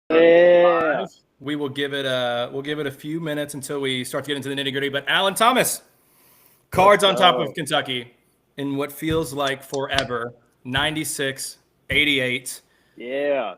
Yeah. Live. We will give it a few minutes until we start to get into the nitty gritty. But Alan Thomas, Let's Cards on top of go. Kentucky in what feels like forever. 96-88. Yeah.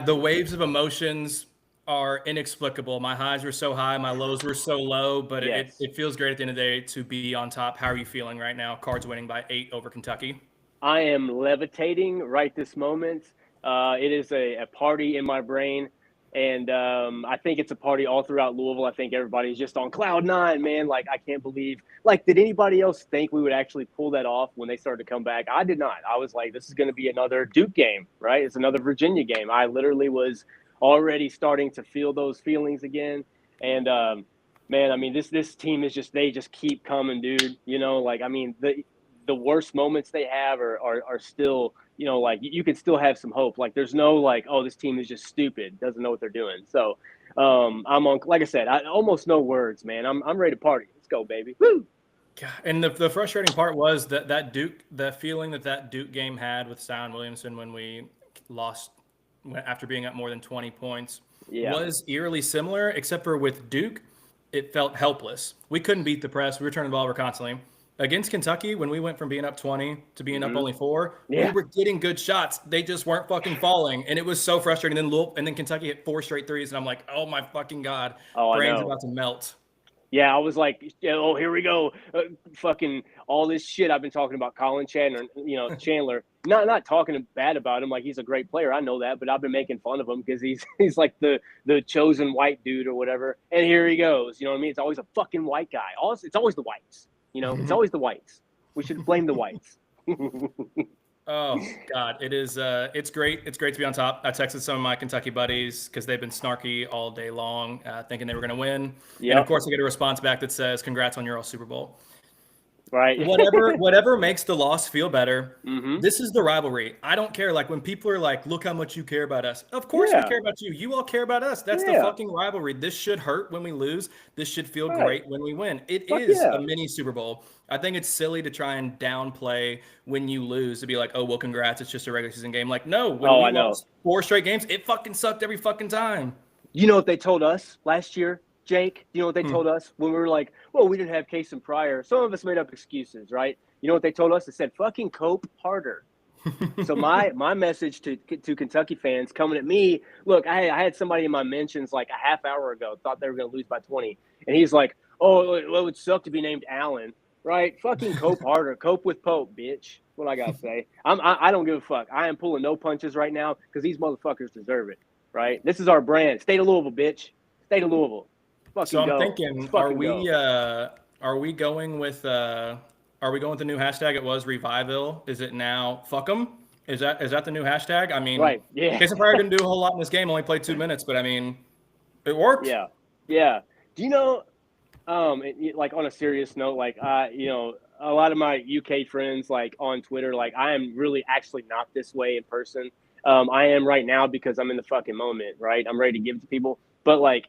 The waves of emotions are inexplicable. My highs were so high, my lows were so low, but Yes. it feels great at the end of the day to be on top. How are you feeling right now? Cards winning by 8 over Kentucky. I am levitating right this moment. It is a party in my brain. And I think it's a party all throughout Louisville. I think everybody's just on cloud nine, man. Like, I can't believe. Like, did anybody else think we would actually pull that off when they started to come back? I did not. I was like, this is going to be another Duke game, right? It's another Virginia game. I literally was already starting to feel those feelings again. And man, I mean, this team is just, they just keep coming, dude. You know, like, I mean, the worst moments they have are still, you know, like you can still have some hope. Like, there's no like, oh, this team is just stupid, doesn't know what they're doing. So I'm on, like I said, I almost no words, man. I'm ready to party. Let's go, baby. Woo! And the frustrating part was that Duke, the feeling that Duke game had with Zion Williamson when we lost after being up more than 20 points Yeah. was eerily similar, except for with Duke, it felt helpless. We couldn't beat the press. We were turning the ball over constantly. Against Kentucky, when we went from being up 20 to being up only 4, we Yeah. were getting good shots. They just weren't fucking falling. And it was so frustrating. And then Kentucky hit 4 straight threes. And I'm like, oh my fucking God. Oh, I Brain's know. about to melt. Yeah, I was like, oh, here we go, fucking all this shit I've been talking about Colin Chandler, you know, Chandler. Not talking bad about him, like he's a great player. I know that, but I've been making fun of him because he's like the chosen white dude or whatever. And here he goes. You know what I mean? It's always a fucking white guy. It's always the whites. You know, it's always the whites. We should blame the whites. Oh God, it is. It's great. It's great to be on top. I texted some of my Kentucky buddies because they've been snarky all day long, thinking they were going to win. And of Yep. course, I get a response back that says, "Congrats on your all Super Bowl." Right. Whatever makes the loss feel better. Mm-hmm. This is the rivalry. I don't care. Like when people are like, "Look how much you care about us." Of course we Yeah. care about you. You all care about us. That's the Yeah. fucking rivalry. This should hurt when we lose. This should feel Right. great when we win. It Fuck is a yeah. mini Super Bowl. I think it's silly to try and downplay when you lose to be like, "Oh well, congrats. It's just a regular season game." Like no, when Oh, we I know. lost 4 straight games, it fucking sucked every fucking time. You know what they told us last year, Jake? You know what they Hmm. told us when we were like, well, we didn't have Case and Pryor. Some of us made up excuses, right? You know what they told us? They said, fucking cope harder. So my message to Kentucky fans coming at me, look, I had somebody in my mentions like a half hour ago thought they were going to lose by 20. And he's like, oh, well, it would suck to be named Allen, right? Fucking cope harder. Cope with Pope, bitch. What I got to say. I don't give a fuck. I am pulling no punches right now because these motherfuckers deserve it, right? This is our brand. State of Louisville, bitch. State of Louisville. Let's So fucking I'm go. Let's thinking, fucking go. are we going with the new hashtag? It was Revival. Is it now fuck 'em? Is that the new hashtag? I mean, Right. Yeah. Casey Pryor didn't do a whole lot in this game. Only played 2 minutes, but I mean, it worked. Yeah. Yeah. Do you know, like on a serious note, like you know, a lot of my UK friends, like on Twitter, like I am really actually not this way in person. I am right now because I'm in the fucking moment, right? I'm ready to give it to people. But like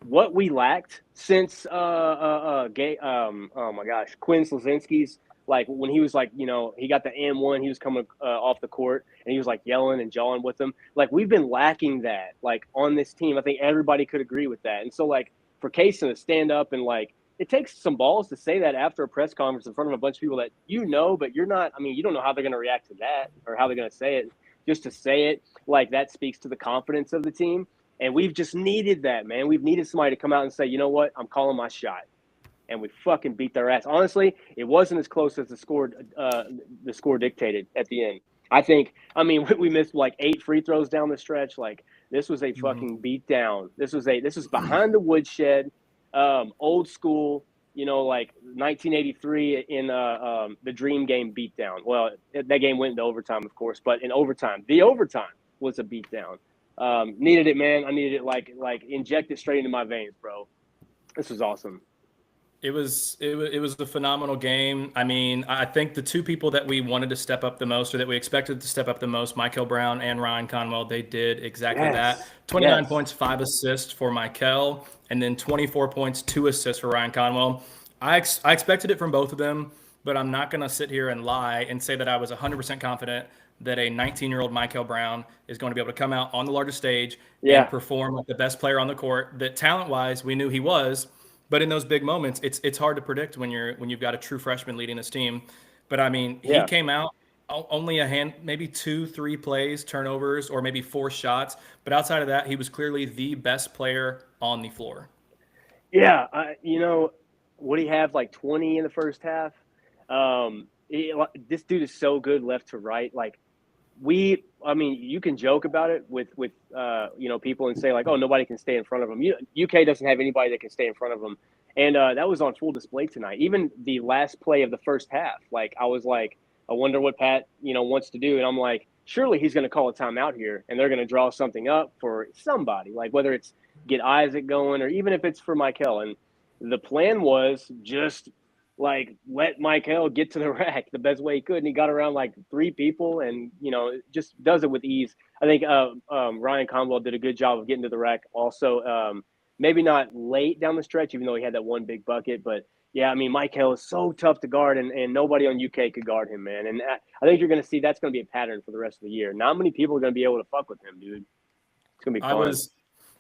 what we lacked since oh my gosh, Quinn Slazinski's, like when he was like, you know, he got the M1, he was coming off the court and he was like yelling and jawing with them. Like we've been lacking that like on this team. I think everybody could agree with that. And so like for Kaysen to stand up and like, it takes some balls to say that after a press conference in front of a bunch of people that you know, but you're not, I mean, you don't know how they're going to react to that or how they're going to say it. Just to say it, like that speaks to the confidence of the team. And we've just needed that, man. We've needed somebody to come out and say, you know what, I'm calling my shot. And we fucking beat their ass. Honestly, it wasn't as close as the score dictated at the end. I think. I mean, we missed like 8 free throws down the stretch. Like this was a Mhm. fucking beat down. This was behind the woodshed, old school. You know, like 1983 in the Dream Game beatdown. Well, that game went into overtime, of course, but in overtime, the overtime was a beatdown. Needed it, man. I needed it like inject it straight into my veins, bro. This was awesome. It was a phenomenal game. I mean, I think the two people that we wanted to step up the most, or that we expected to step up the most, Michael Brown and Ryan Conwell, they did exactly that. Yes. 29 Yes. points, 5 assists for Michael, and then 24 points, 2 assists for Ryan Conwell. I expected it from both of them, but I'm not going to sit here and lie and say that I was 100% confident that a 19-year-old Michael Brown is going to be able to come out on the largest stage Yeah. and perform like the best player on the court. That talent-wise, we knew he was, but in those big moments, it's hard to predict when you've got a true freshman leading this team. But I mean, he Yeah. came out only maybe 2-3 plays, turnovers, or maybe 4 shots. But outside of that, he was clearly the best player on the floor. Yeah. Would he have like 20 in the first half? This dude is so good left to right. Like, you can joke about it with people and say like, oh, nobody can stay in front of him. UK doesn't have anybody that can stay in front of him, and that was on full display tonight. Even the last play of the first half, like I was like, I wonder what Pat wants to do, and I'm like, surely he's going to call a timeout here, and they're going to draw something up for somebody, like whether it's get Isaac going or even if it's for Michael. And the plan was just like let Michael get to the rack the best way he could, and he got around like 3 people, and just does it with ease. I think Ryan Conwell did a good job of getting to the rack. Also, maybe not late down the stretch, even though he had that one big bucket. But yeah, I mean, Michael is so tough to guard, and nobody on UK could guard him, man. And I think you're going to see that's going to be a pattern for the rest of the year. Not many people are going to be able to fuck with him, dude. It's going to be fun.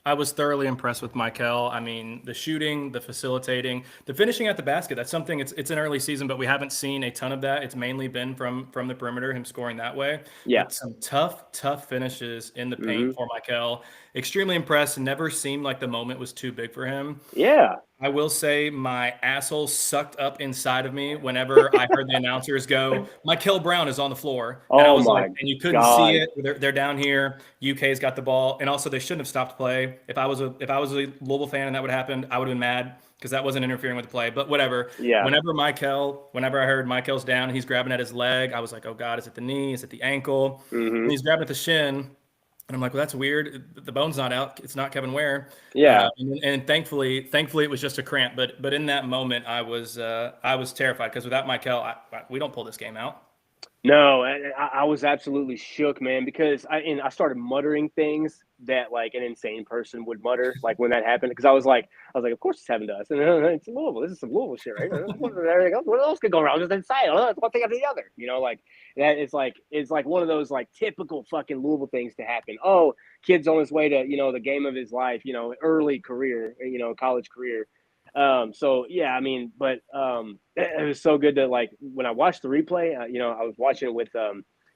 I was thoroughly impressed with Michael. I mean, the shooting, the facilitating, the finishing at the basket. That's something. It's an early season, but we haven't seen a ton of that. It's mainly been from the perimeter, him scoring that way. Yeah. But some tough finishes in the paint for Michael. Extremely impressed. Never seemed like the moment was too big for him. Yeah. I will say my asshole sucked up inside of me whenever I heard the announcers go, Michael Brown is on the floor. And I was like, and you couldn't see it. They're down here. UK's got the ball. And also they shouldn't have stopped play. If I was a Louisville fan and that would have happened, I would have been mad because that wasn't interfering with the play. But whatever. Yeah. Whenever I heard Michael's down and he's grabbing at his leg, I was like, oh God, is it the knee? Is it the ankle? And he's grabbing at the shin. And I'm like, well, that's weird. The bone's not out. It's not Kevin Ware. Yeah. And thankfully, it was just a cramp. But in that moment, I was terrified because without Michael, we don't pull this game out. No, I was absolutely shook, man, because I started muttering things that like an insane person would mutter, like when that happened, because I was like, of course it's happened to us, and it's Louisville. This is some Louisville shit, right? What else could go wrong? Just inside, it's one thing after the other, like that. It's like one of those like typical fucking Louisville things to happen. Oh, kid's on his way to the game of his life, early career, college career. So yeah, I mean, but it was so good to like when I watched the replay, I was watching it with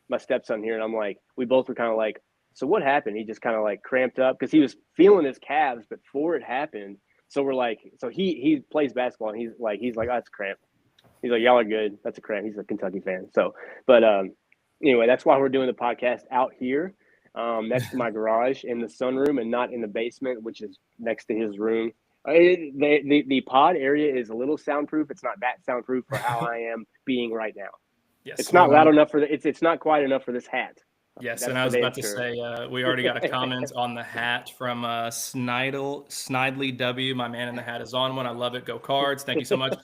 my stepson here, and I'm like, we both were kind of like, so what happened? He just kind of like cramped up because he was feeling his calves before it happened. So we're like, so he plays basketball, and he's like, oh, that's a cramp. He's like, y'all are good. That's a cramp. He's a Kentucky fan. So, but anyway, that's why we're doing the podcast out here, next to my garage in the sunroom, and not in the basement, which is next to his room. The pod area is a little soundproof. It's not that soundproof for how I am being right now. Yes, it's not loud enough for it's not quiet enough for this hat. Yes, That's and I was about to say we already got a comment on the hat from Snidely W. My man in the hat is on one. I love it. Go Cards. Thank you so much.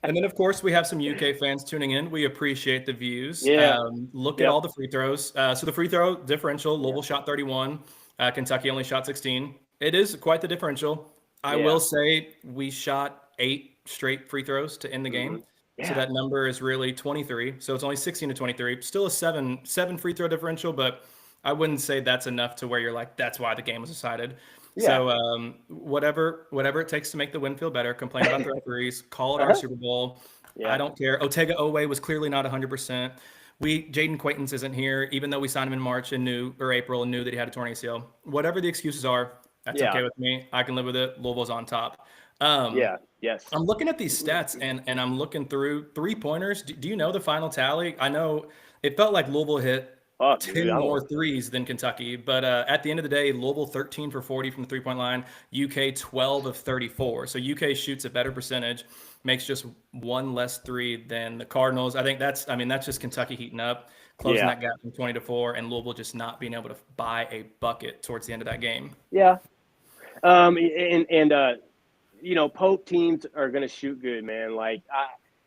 And then, of course, we have some UK fans tuning in. We appreciate the views. Yeah. Look at all the free throws. So the free throw differential, Louisville shot 31. Kentucky only shot 16. It is quite the differential. I will say we shot 8 straight free throws to end the game. Yeah. So that number is really 23. So it's only 16 to 23. Still a seven free throw differential, but I wouldn't say that's enough to where you're like, that's why the game was decided. Yeah. So whatever it takes to make the win feel better, complain about the referees, call it our Super Bowl. Yeah. I don't care. Otega Owe was clearly not 100%. Jaden Quaintance isn't here, even though we signed him in March and April and knew that he had a torn ACL. Whatever the excuses are, that's okay with me. I can live with it. Louisville's on top. Yes. I'm looking at these stats and I'm looking through 3-pointers. Do you know the final tally? I know it felt like Louisville hit 10 more threes than Kentucky, but at the end of the day, Louisville 13 for 40 from the 3-point line, UK 12 of 34. So UK shoots a better percentage, makes just 1 less three than the Cardinals. I think that's just Kentucky heating up, closing that gap from 20 to 4, and Louisville just not being able to buy a bucket towards the end of that game. Yeah. Pope teams are going to shoot good, man. Like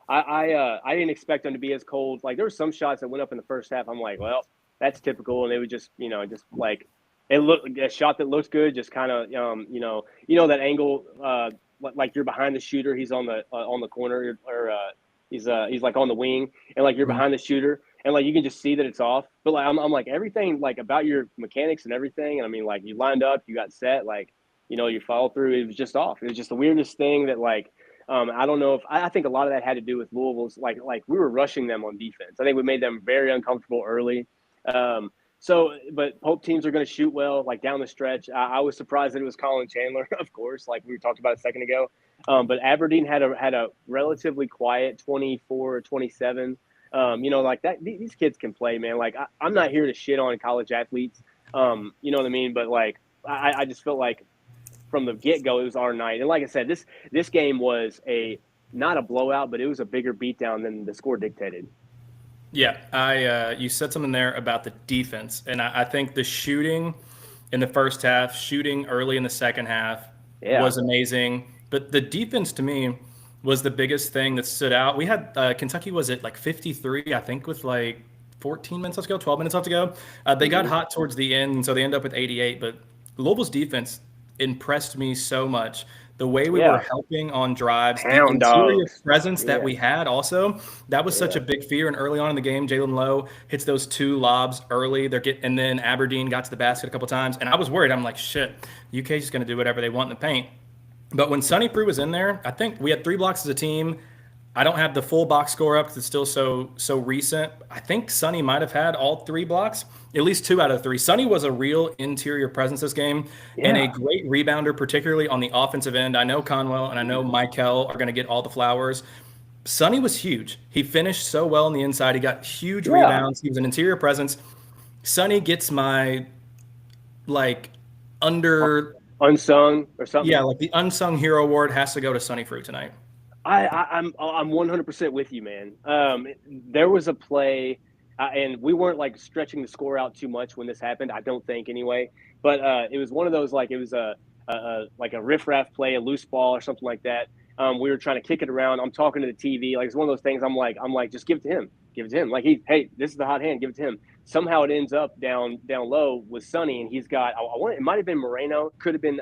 I didn't expect them to be as cold. Like there were some shots that went up in the first half. I'm like, well, that's typical. And they would just, just like it looked a shot that looks good. Just kind of, that angle, like you're behind the shooter. He's on the corner, or he's like on the wing, and like you're behind the shooter, and like you can just see that it's off. But like I'm like everything like about your mechanics and everything. And I mean, like you lined up, you got set, like your follow through. It was just off. It was just the weirdest thing that like. I don't know if I think a lot of that had to do with Louisville's like we were rushing them on defense. I think we made them very uncomfortable early. But both teams are going to shoot well, like down the stretch. I was surprised that it was Colin Chandler, of course, like we were talking about a second ago. But Aberdeen had a relatively quiet 24-27. Like that. These kids can play, man. Like I'm not here to shit on college athletes. You know what I mean? But like I just felt like from the get-go, it was our night. And like I said, this game was not a blowout, but it was a bigger beatdown than the score dictated. Yeah, you said something there about the defense, and I think the shooting in the first half, shooting early in the second half was amazing. But the defense to me was the biggest thing that stood out. We had Kentucky was at like 53, I think, with like 14 minutes left to go, 12 minutes left to go. They got hot towards the end, and so they ended up with 88. But Louisville's defense impressed me so much. The way we were helping on drives, the interior presence that we had also, that was such a big fear. And early on in the game, Jalen Lowe hits those 2 lobs early. And then Aberdeen got to the basket a couple times. And I was worried. I'm like, shit, UK's just going to do whatever they want in the paint. But when Sonny Prue was in there, I think we had 3 blocks as a team. I don't have the full box score up because it's still so recent. I think Sonny might have had all 3 blocks, at least 2 out of 3. Sonny was a real interior presence this game and a great rebounder, particularly on the offensive end. I know Conwell and I know Michael are going to get all the flowers. Sonny was huge. He finished so well on the inside. He got huge rebounds. He was an interior presence. Sonny gets my unsung or something. Yeah, like the unsung hero award has to go to Sonny Prue tonight. I'm 100% with you, man. There was a play, and we weren't like stretching the score out too much when this happened. I don't think anyway. But it was one of those like it was a riff-raff play, a loose ball or something like that. We were trying to kick it around. I'm talking to the TV, like it's one of those things. I'm like, just give it to him. Like hey, this is the hot hand. Give it to him. Somehow it ends up down low with Sonny, and he's got. It might have been Moreno. Could have been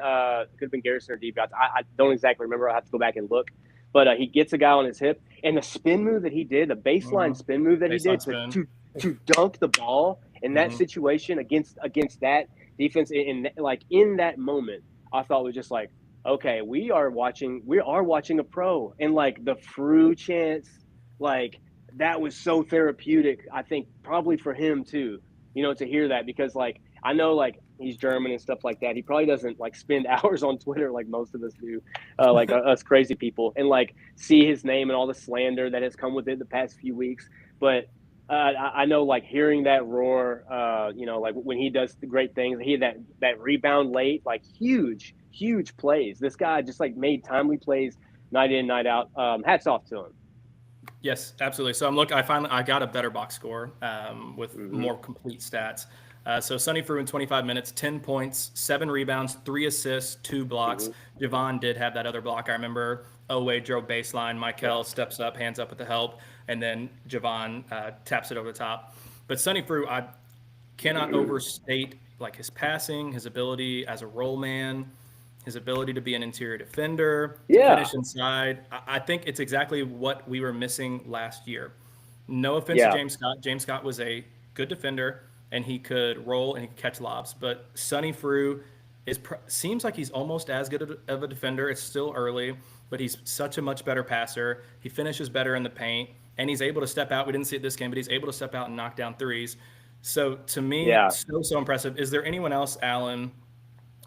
Garrison or Deep. I don't exactly remember. I have to go back and look. But he gets a guy on his hip, and the spin move that he did, the baseline spin move that he did to dunk the ball in that situation against that defense, in that moment, I thought was just like, okay, we are watching a pro, and like the Frew chance, like that was so therapeutic. I think probably for him too, to hear that, because like I know like he's German and stuff like that. He probably doesn't like spend hours on Twitter like most of us do, like us crazy people, and like see his name and all the slander that has come with it the past few weeks. But I know like hearing that roar, like when he does the great things, he had that rebound late, like huge plays. This guy just like made timely plays night in, night out. Hats off to him. Yes, absolutely. So I got a better box score with more complete stats. So Sonny Frew in 25 minutes, 10 points, 7 rebounds, 3 assists, 2 blocks. Javon did have that other block. I remember Owe drove baseline. Michael steps up, hands up with the help, and then Javon taps it over the top. But Sonny Frew, I cannot overstate like his passing, his ability as a roll man, his ability to be an interior defender, to finish inside. I think it's exactly what we were missing last year. No offense to James Scott. James Scott was a good defender, and he could roll and he could catch lobs. But Sonny Frew seems like he's almost as good of a defender. It's still early, but he's such a much better passer. He finishes better in the paint, and he's able to step out. We didn't see it this game, but he's able to step out and knock down threes. So to me, so impressive. Is there anyone else, Alan,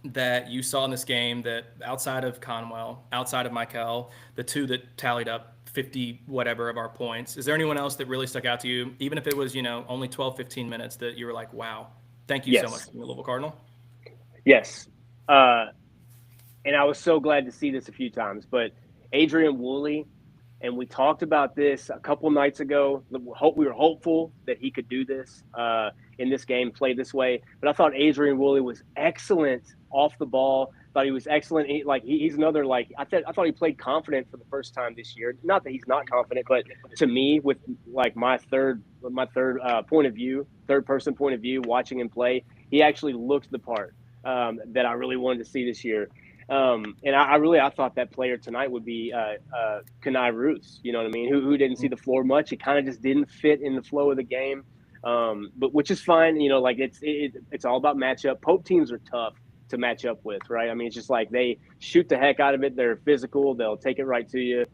that you saw in this game that outside of Conwell, outside of Michael, the 2 that tallied up 50 whatever of our points, is there anyone else that really stuck out to you, even if it was only 12-15 minutes, that you were like, wow, thank you so much for the Louisville Cardinal? Yes. And I was so glad to see this a few times, but Adrian Woolley, and we talked about this a couple nights ago. We were hopeful that he could do this in this game, play this way. But I thought Adrian Woolley was excellent off the ball. Thought he was excellent. He's another I thought he played confident for the first time this year. Not that he's not confident, but to me, with like my third point of view, third person point of view, watching him play, he actually looked the part that I really wanted to see this year. And I thought that player tonight would be Kenai Roos. You know what I mean? Who didn't see the floor much. It kind of just didn't fit in the flow of the game. But which is fine. You know, like it's all about matchup. Pope teams are tough to match up with, right? I mean, it's just like they shoot the heck out of it. They're physical. They'll take it right to you.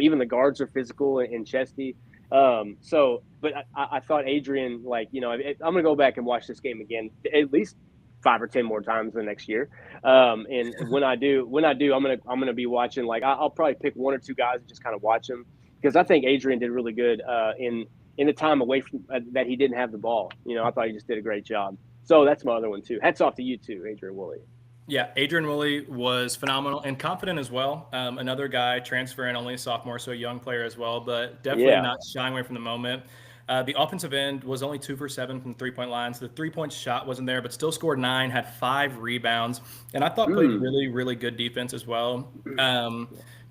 Even the guards are physical and chesty. But I thought Adrian, like, you know, I'm going to go back and watch this game again at least 5 or 10 more times the next year. And when I do, I'm gonna be watching. Like, I'll probably pick 1 or 2 guys and just kind of watch them, because I think Adrian did really good in the time away from that he didn't have the ball. You know, I thought he just did a great job. So that's my other one too. Hats off to you too, Adrian Woolley. Yeah, Adrian Woolley was phenomenal and confident as well. Another guy transferring, only a sophomore, so a young player as well, but definitely not shying away from the moment. The offensive end was only 2 for 7 from 3-point lines. The 3-point shot wasn't there, but still scored 9, had 5 rebounds, and I thought played really, really good defense as well.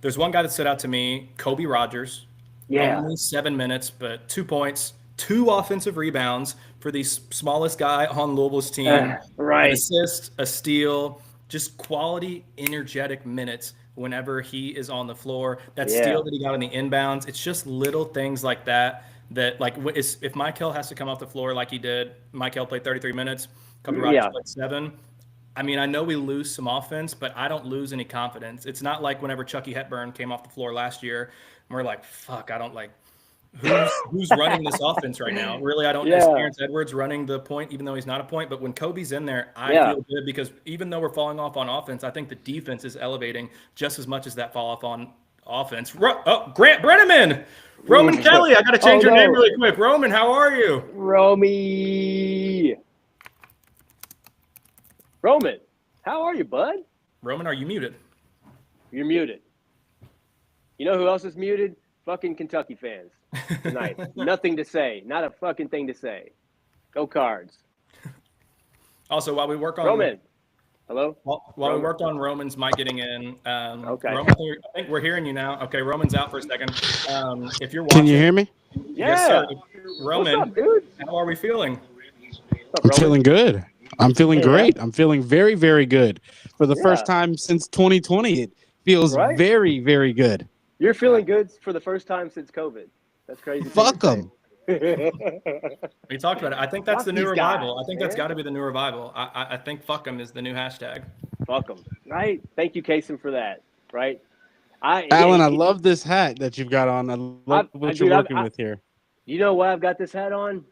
There's one guy that stood out to me, Kobe Rogers. Yeah. Only 7 minutes, but 2 points, 2 offensive rebounds for the smallest guy on Louisville's team. Right. An assist, a steal, just quality, energetic minutes whenever he is on the floor. That steal that he got on the inbounds, it's just little things like that. That, like, if Michael has to come off the floor like he did, Michael played 33 minutes, Kobe Rogers played 7. I mean, I know we lose some offense, but I don't lose any confidence. It's not like whenever Chucky Hepburn came off the floor last year, and we're like, fuck, I don't like who's running this offense right now. Really, I don't know. Terrence Edwards running the point, even though he's not a point. But when Kobe's in there, I feel good, because even though we're falling off on offense, I think the defense is elevating just as much as that fall off on offense. Grant Brenneman! Roman Kelly, I got to change your name really quick. Roman, how are you? Roman, how are you, bud? Roman, are you muted? You're muted. You know who else is muted? Fucking Kentucky fans tonight. Nothing to say. Not a fucking thing to say. Go Cards. Also, while we work on Roman. Hello? While we worked on Roman's mic getting in, okay. Roman, I think we're hearing you now. Okay, Roman's out for a second. If you're watching, can you hear me? Yeah. Yes, sir. Roman, what's up, dude? how are we feeling? Up, I'm feeling good. I'm feeling great. I'm feeling very, very good. For the first time since 2020, it feels very, very good. You're feeling good for the first time since COVID. That's crazy. Fuck them. We talked about it. I think that's Fuck the new these revival. guys, I think that's got to be the new revival. I think fuck them is the new hashtag. Fuck them. Right? Thank you, Kason, for that. Right? Alan, I love this hat that you've got on. I love what you're working with here. You know why I've got this hat on?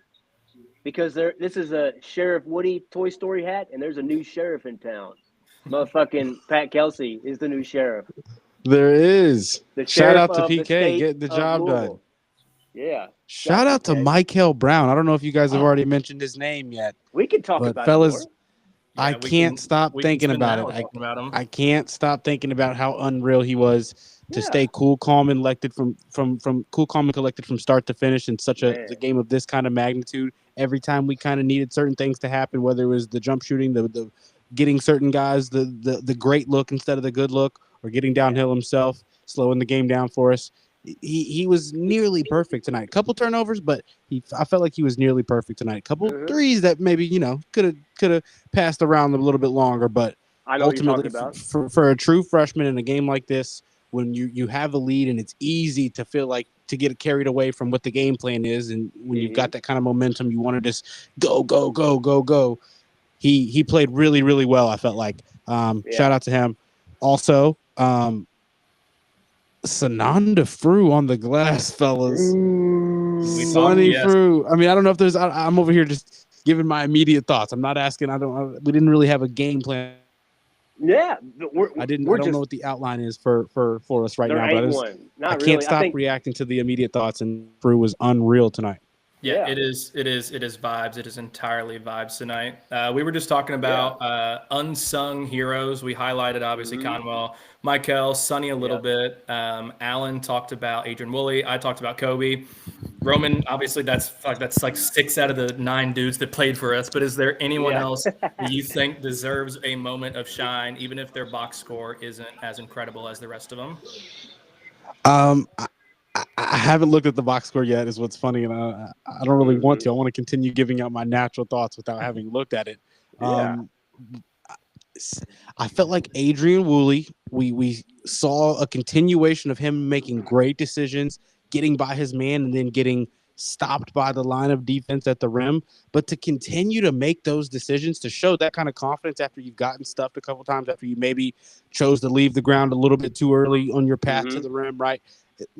Because this is a Sheriff Woody Toy Story hat, and there's a new sheriff in town. Motherfucking Pat Kelsey is the new sheriff. There is. Shout out to PK, getting the job done. Yeah. Shout out to Michael Brown. I don't know if you guys have already mentioned his name yet. We can talk about fellas, it more. I can't stop thinking about it. I can't stop thinking about how unreal he was to stay cool, calm, and collected from start to finish in such a game of this kind of magnitude. Every time we kind of needed certain things to happen, whether it was the jump shooting, the getting certain guys the great look instead of the good look, or getting downhill himself, slowing the game down for us. He was nearly perfect tonight. Couple turnovers, but I felt like he was nearly perfect tonight. Couple threes that maybe could have passed around a little bit longer, but I know ultimately for a true freshman in a game like this, when you have a lead and it's easy to feel like to get carried away from what the game plan is, and when you've got that kind of momentum, you want to just go. He played really, really well. I felt like shout out to him. Also, Sananda Frew on the glass, fellas. Sonny Frew. I mean, I don't know if there's. I'm over here just giving my immediate thoughts. I'm not asking. We didn't really have a game plan. Yeah, I don't know what the outline is for us right now. But I can't stop reacting to the immediate thoughts, and Frew was unreal tonight. Yeah, it is vibes. It is entirely vibes tonight. We were just talking about unsung heroes. We highlighted, obviously, Conwell, Michael, Sonny a little bit. Alan talked about Adrian Woolley. I talked about Kobe. Roman, obviously, that's like 6 out of the 9 dudes that played for us. But is there anyone else that you think deserves a moment of shine, even if their box score isn't as incredible as the rest of them? I haven't looked at the box score yet, is what's funny, and I don't really want to. I want to continue giving out my natural thoughts without having looked at it. I felt like Adrian Woolley, we saw a continuation of him making great decisions, getting by his man, and then getting stopped by the line of defense at the rim. But to continue to make those decisions, to show that kind of confidence after you've gotten stuffed a couple times, after you maybe chose to leave the ground a little bit too early on your path to the rim, right?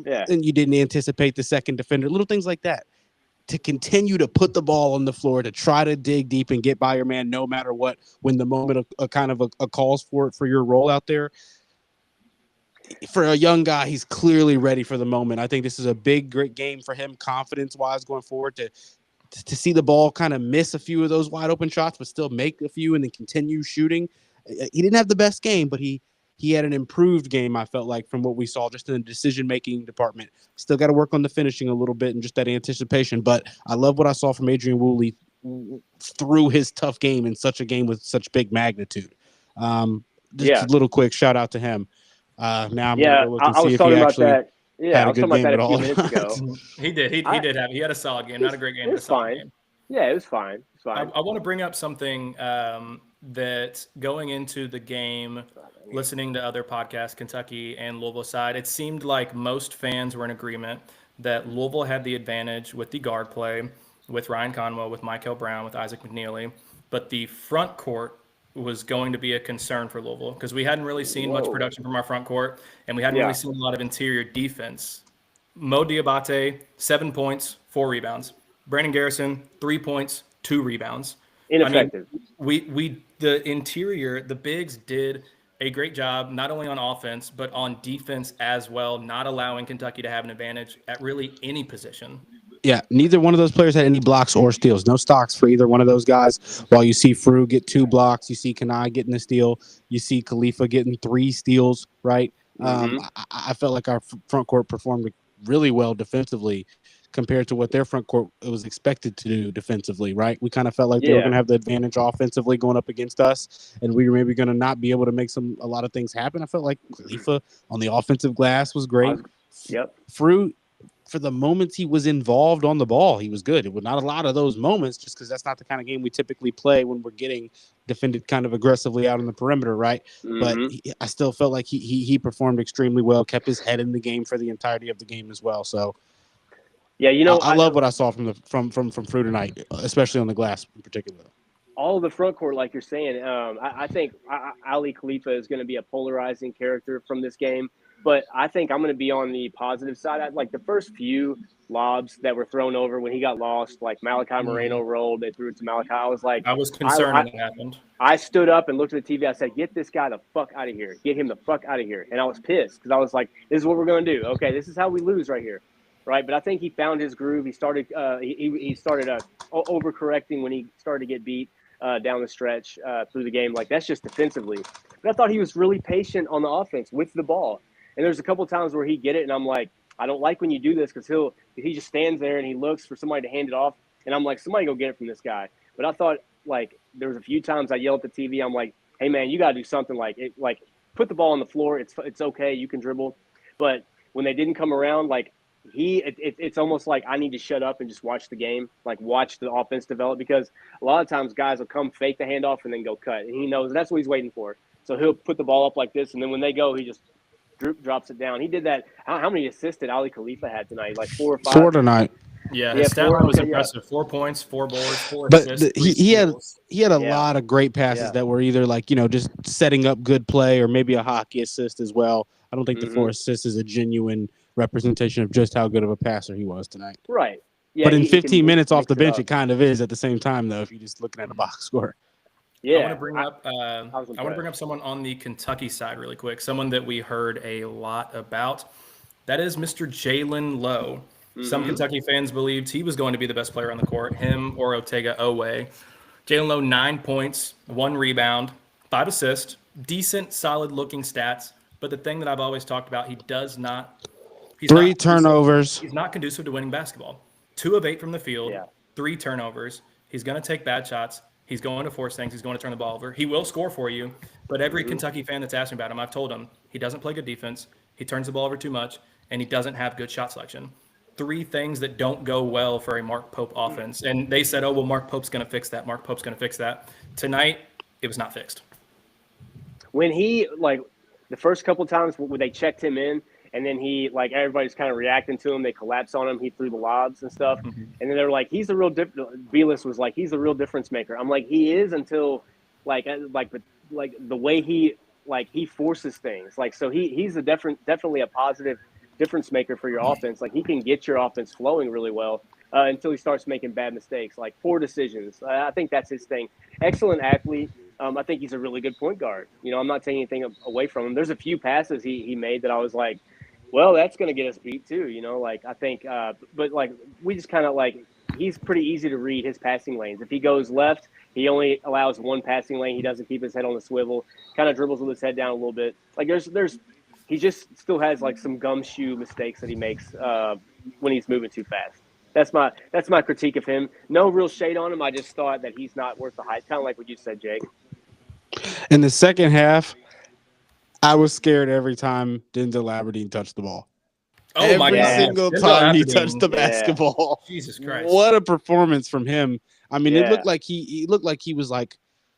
Yeah. And you didn't anticipate the second defender, little things like that. To continue to put the ball on the floor, to try to dig deep and get by your man no matter what, when the moment a calls for it for your role out there. For a young guy, he's clearly ready for the moment. I think this is a big, great game for him, confidence-wise, going forward, to see the ball kind of miss a few of those wide open shots, but still make a few and then continue shooting. He didn't have the best game, but he had an improved game, I felt like, from what we saw just in the decision-making department. Still got to work on the finishing a little bit and just that anticipation. But I love what I saw from Adrian Woolley through his tough game in such a game with such big magnitude. Just a little quick shout out to him. Now I'm going to go look and see if he actually had a good game at all. He did. He had a solid game. Not a great game, but a solid game. Yeah, it was fine. It's fine. I want to bring up something that going into the game, listening to other podcasts, Kentucky and Louisville side, it seemed like most fans were in agreement that Louisville had the advantage with the guard play, with Ryan Conwell, with Michael Brown, with Isaac McNeely, but the front court was going to be a concern for Louisville because we hadn't really seen much production from our front court, and we hadn't really seen a lot of interior defense. Mo Diabate, 7 points, 4 rebounds. Brandon Garrison, 3 points, 2 rebounds. Ineffective. I mean, the interior, the bigs did a great job, not only on offense, but on defense as well, not allowing Kentucky to have an advantage at really any position. Yeah, neither one of those players had any blocks or steals. No stocks for either one of those guys. While you see Fru get 2 blocks, you see Kanai getting a steal, you see Khalifa getting 3 steals, right? I felt like our front court performed really well defensively compared to what their front court was expected to do defensively, right? We kind of felt like they were going to have the advantage offensively going up against us, and we were maybe going to not be able to make a lot of things happen. I felt like Khalifa on the offensive glass was great. Fru, for the moments he was involved on the ball, he was good. It was not a lot of those moments just because that's not the kind of game we typically play when we're getting defended kind of aggressively out on the perimeter, right? But I still felt like he performed extremely well, kept his head in the game for the entirety of the game as well. So, yeah, I love what I saw from Fru tonight, especially on the glass in particular. All of the front court, like you're saying, I think Ali Khalifa is going to be a polarizing character from this game. But I think I'm going to be on the positive side. Like the first few lobs that were thrown over when he got lost, like Malachi Moreno rolled, they threw it to Malachi. I was like, I was concerned when it happened. I stood up and looked at the TV. I said, get this guy the fuck out of here. Get him the fuck out of here. And I was pissed because I was like, this is what we're going to do. Okay, this is how we lose right here. Right. But I think he found his groove. He started he started overcorrecting when he started to get beat down the stretch through the game. Like that's just defensively. But I thought he was really patient on the offense with the ball. And there's a couple of times where he get it, and I'm like, I don't like when you do this because he just stands there and he looks for somebody to hand it off, and I'm like, somebody go get it from this guy. But I thought like there was a few times I yelled at the TV, I'm like, hey man, you got to do something like put the ball on the floor. It's okay, you can dribble. But when they didn't come around, like it's almost like I need to shut up and just watch the game, like watch the offense develop because a lot of times guys will come fake the handoff and then go cut, and he knows that's what he's waiting for. So he'll put the ball up like this, and then when they go, he just drops it down. He did that. How many assists did Ali Khalifa had tonight? Like 4 or 5? 4 tonight. Yeah, his stat line was impressive. 4 points, 4 boards, 4 assists. But he had a lot of great passes that were either like, just setting up good play or maybe a hockey assist as well. I don't think the 4 assists is a genuine representation of just how good of a passer he was tonight. Right. Yeah, but in 15 minutes off the bench, it kind of is at the same time, though, if you're just looking at a box score. Yeah, I want to bring up someone on the Kentucky side really quick, someone that we heard a lot about. That is Mr. Jalen Lowe. Some Kentucky fans believed he was going to be the best player on the court, him or Otega Owe. Jalen Lowe, 9 points, 1 rebound, 5 assists, decent, solid-looking stats. But the thing that I've always talked about, he's 3 turnovers. He's not conducive to winning basketball. 2 of 8 from the field, 3 turnovers. He's going to take bad shots. He's going to force things. He's going to turn the ball over. He will score for you. But every Kentucky fan that's asking about him, I've told him he doesn't play good defense. He turns the ball over too much, and he doesn't have good shot selection. 3 things that don't go well for a Mark Pope offense. And they said, oh, well, Mark Pope's going to fix that. Mark Pope's going to fix that. Tonight, it was not fixed. when he like the first couple of times when they checked him in, and then he like everybody's kind of reacting to him. They collapse on him. He threw the lobs and stuff, and then they're like, he's the real B-list was like, he's the real difference maker. I'm like, he is until like the way he forces things. Like, so he's definitely a positive difference maker for your offense. Like, he can get your offense flowing really well until he starts making bad mistakes, like poor decisions. I think that's his thing. Excellent athlete. I think he's a really good point guard. You know, I'm not taking anything away from him. There's a few passes he made that I was like, well, that's going to get us beat too. You know, like I think, but like we just kind of like, he's pretty easy to read his passing lanes. If he goes left, he only allows one passing lane. He doesn't keep his head on the swivel, kind of dribbles with his head down a little bit. Like he just still has like some gumshoe mistakes that he makes when he's moving too fast. That's my critique of him. No real shade on him. I just thought that he's not worth the hype. Kind of like what you said, Jake. In the second half, I was scared every time Denzel Aberdeen touched the ball. Oh every my God. single time he touched the basketball. Jesus Christ. What a performance from him. I mean, it looked like he was like,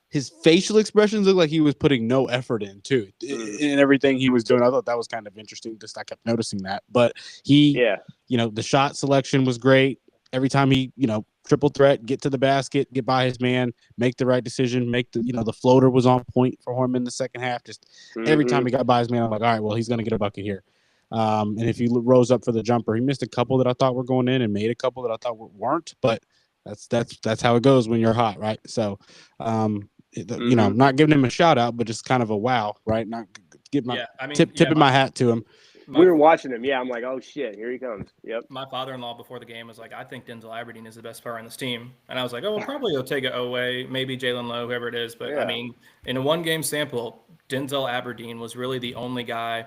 his facial expressions looked like he was putting no effort in too in everything he was doing. I thought that was kind of interesting. Just I kept noticing that. But he, you know, the shot selection was great. Every time he, you know, triple threat, get to the basket, get by his man, make the right decision, make the, you know, the floater was on point for him in the second half. Just every time he got by his man, I'm like, all right, well, he's going to get a bucket here. And if he rose up for the jumper, he missed a couple that I thought were going in and made a couple that I thought weren't. But that's how it goes when you're hot, right? So, you know, I'm not giving him a shout out, but just kind of a wow, right? Not give my tipping my hat to him. We were watching him. Yeah, I'm like, oh shit, here he comes. Yep. My father-in-law before the game was like, I think Denzel Aberdeen is the best player on this team, and I was like, oh, well, probably Otega Owe, maybe Jalen Lowe, whoever it is. But I mean, in a one-game sample, Denzel Aberdeen was really the only guy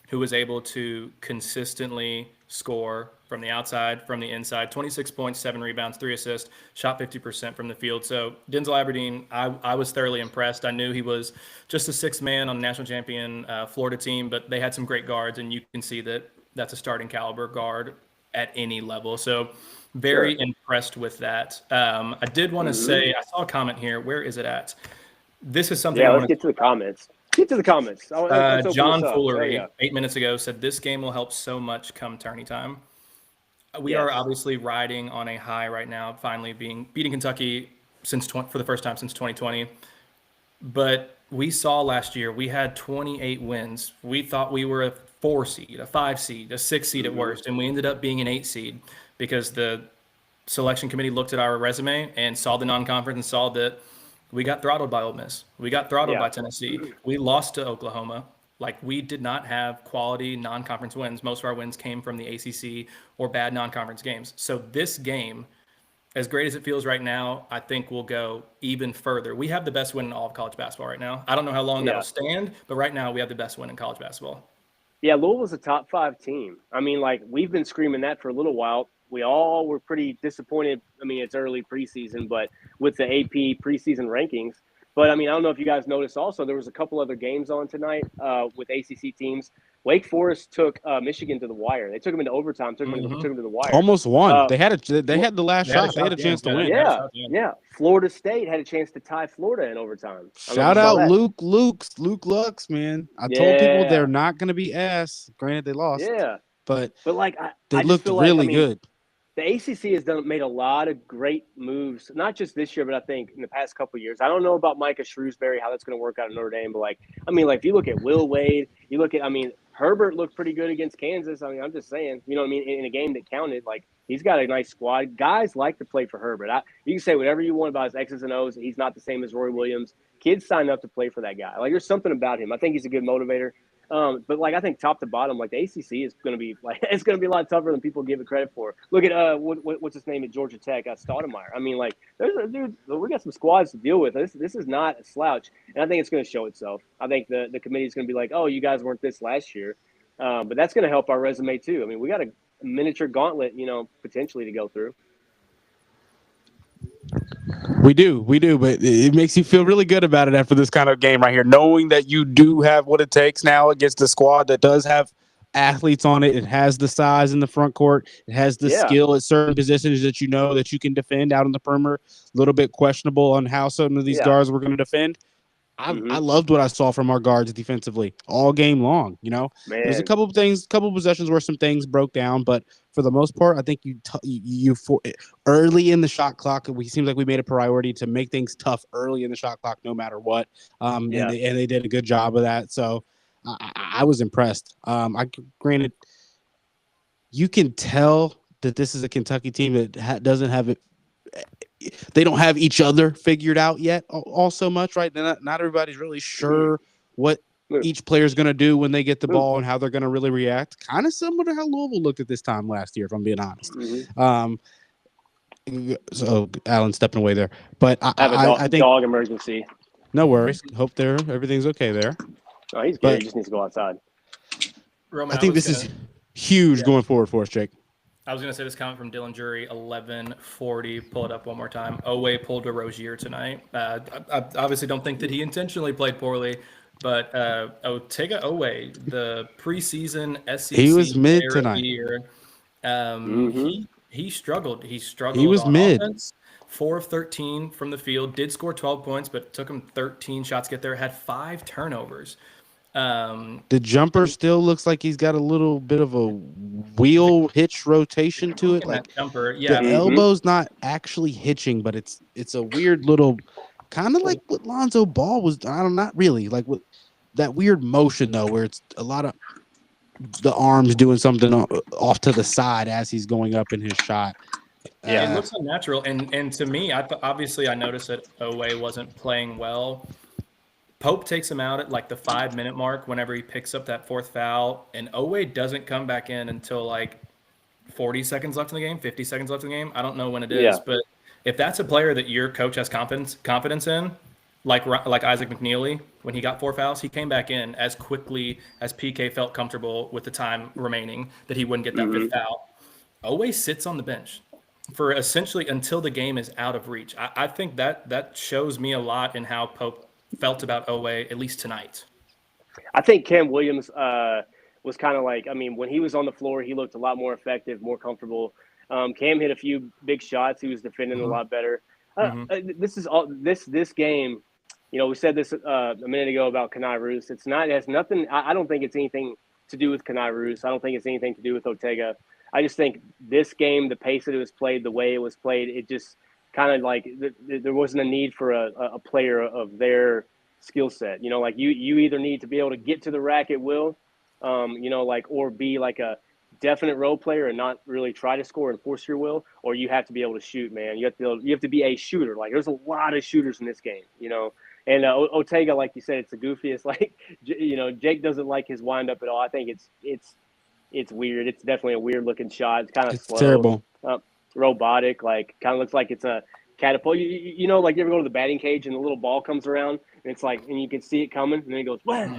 who was able to consistently score from the outside, from the inside. 26 points, 7 rebounds, 3 assists, shot 50% from the field. So Denzel Aberdeen, I was thoroughly impressed. I knew he was just a sixth man on the national champion Florida team, but they had some great guards, and you can see that that's a starting caliber guard at any level. So very impressed with that. I did want to say, I saw a comment here. Where is it at? This is something. Yeah, let's get to the comments. Get to the comments. John Foolery, 8 minutes ago, said this game will help so much come tourney time. We are obviously riding on a high right now, finally beating Kentucky for the first time since 2020. But we saw last year we had 28 wins. We thought we were a 4 seed, a 5 seed, a 6 seed at worst, and we ended up being an 8 seed because the selection committee looked at our resume and saw the non-conference and saw that we got throttled by Ole Miss. We got throttled by Tennessee. We lost to Oklahoma. Like, we did not have quality non-conference wins. Most of our wins came from the ACC or bad non-conference games. So this game, as great as it feels right now, I think we'll go even further. We have the best win in all of college basketball right now. I don't know how long that'll stand, but right now we have the best win in college basketball. Yeah, Louisville's a top 5 team. I mean, like, we've been screaming that for a little while. We all were pretty disappointed. I mean, it's early preseason, but with the AP preseason rankings. But, I mean, I don't know if you guys noticed also, there was a couple other games on tonight with ACC teams. Wake Forest took Michigan to the wire. They took them into overtime, took them to the wire. Almost won. They had the last shot. They had a chance to win. Yeah. Florida State had a chance to tie Florida in overtime. Shout out Luke Lux, man. I told people they're not going to be ass. Granted, they lost. Yeah. But like they looked really good. The ACC has made a lot of great moves, not just this year, but I think in the past couple of years. I don't know about Micah Shrewsbury, how that's going to work out in Notre Dame, but if you look at Will Wade, Herbert looked pretty good against Kansas. I mean, I'm just saying, you know what I mean? In a game that counted, like, he's got a nice squad. Guys like to play for Herbert. You can say whatever you want about his X's and O's. He's not the same as Roy Williams. Kids sign up to play for that guy. Like, there's something about him. I think he's a good motivator. But like, I think top to bottom, like, the ACC is going to be it's going to be a lot tougher than people give it credit for. Look at what's his name at Georgia Tech, Stoudemire. I mean, like, we got some squads to deal with. This is not a slouch, and I think it's going to show itself. I think the committee is going to be like, oh, you guys weren't this last year, but that's going to help our resume too. I mean, we got a miniature gauntlet, potentially to go through. We do, but it makes you feel really good about it after this kind of game right here, knowing that you do have what it takes now against a squad that does have athletes on it. It has the size in the front court. It has the skill at certain positions that you can defend out on the perimeter. A little bit questionable on how some of these guards were going to defend. I loved what I saw from our guards defensively all game long. There's a couple possessions where some things broke down, but for the most part, I think early in the shot clock, it seems like we made a priority to make things tough early in the shot clock, no matter what. And they did a good job of that. So I was impressed. Granted, you can tell that this is a Kentucky team that doesn't have it. They don't have each other figured out yet all so much, right? Not everybody's really sure what each player is going to do when they get the ball and how they're going to really react. Kind of similar to how Louisville looked at this time last year, if I'm being honest. So Alan's stepping away there. But I think dog emergency. No worries. Hope everything's okay there. Oh, he's good. He just needs to go outside. Roman, I think this is huge going forward for us, Jake. I was going to say this comment from Dylan Jury, 11:40. Pull it up one more time. Owe pulled a Rozier tonight. I obviously don't think that he intentionally played poorly, but Otega Owe, the preseason SEC he was mid player tonight. Of the year, he struggled. He struggled. He was on mid. Offense. 4 of 13 from the field. Did score 12 points, but took him 13 shots to get there. Had 5 turnovers. The jumper still looks like he's got a little bit of a wheel hitch rotation to it. Like jumper, yeah. The elbow's not actually hitching, but it's a weird little, kind of like what Lonzo Ball was. Not really like what that weird motion though, where it's a lot of the arms doing something off to the side as he's going up in his shot. Yeah, it looks unnatural, and to me, obviously I noticed that Owe wasn't playing well. Pope takes him out at like the 5-minute mark whenever he picks up that 4th foul, and Owe doesn't come back in until like 40 seconds left in the game, 50 seconds left in the game. I don't know when it is, but if that's a player that your coach has confidence in, like Isaac McNeely, when he got 4 fouls, he came back in as quickly as PK felt comfortable with the time remaining that he wouldn't get that 5th foul. Owe sits on the bench for essentially until the game is out of reach. I think that shows me a lot in how Pope felt about Owe, at least tonight. I think Cam Williams was kind of like, when he was on the floor, he looked a lot more effective, more comfortable. Cam hit a few big shots. He was defending a lot better. This game, we said this a minute ago about Kenai Roos. It has nothing. I don't think it's anything to do with Kenai Roos. I don't think it's anything to do with Otega. I just think this game, the pace that it was played, the way it was played, it just kind of like there wasn't a need for a player of their skill set. Like you either need to be able to get to the rack at will, or be like a definite role player and not really try to score and force your will, or you have to be able to shoot, man. You have to be a shooter. Like there's a lot of shooters in this game, And Otega, like you said, it's the goofiest. Like Jake doesn't like his wind up at all. I think it's weird. It's definitely a weird looking shot. It's kind of slow. Terrible. Robotic, like kind of looks like it's a catapult. Like you ever go to the batting cage and the little ball comes around and it's like, and you can see it coming and then it goes, what?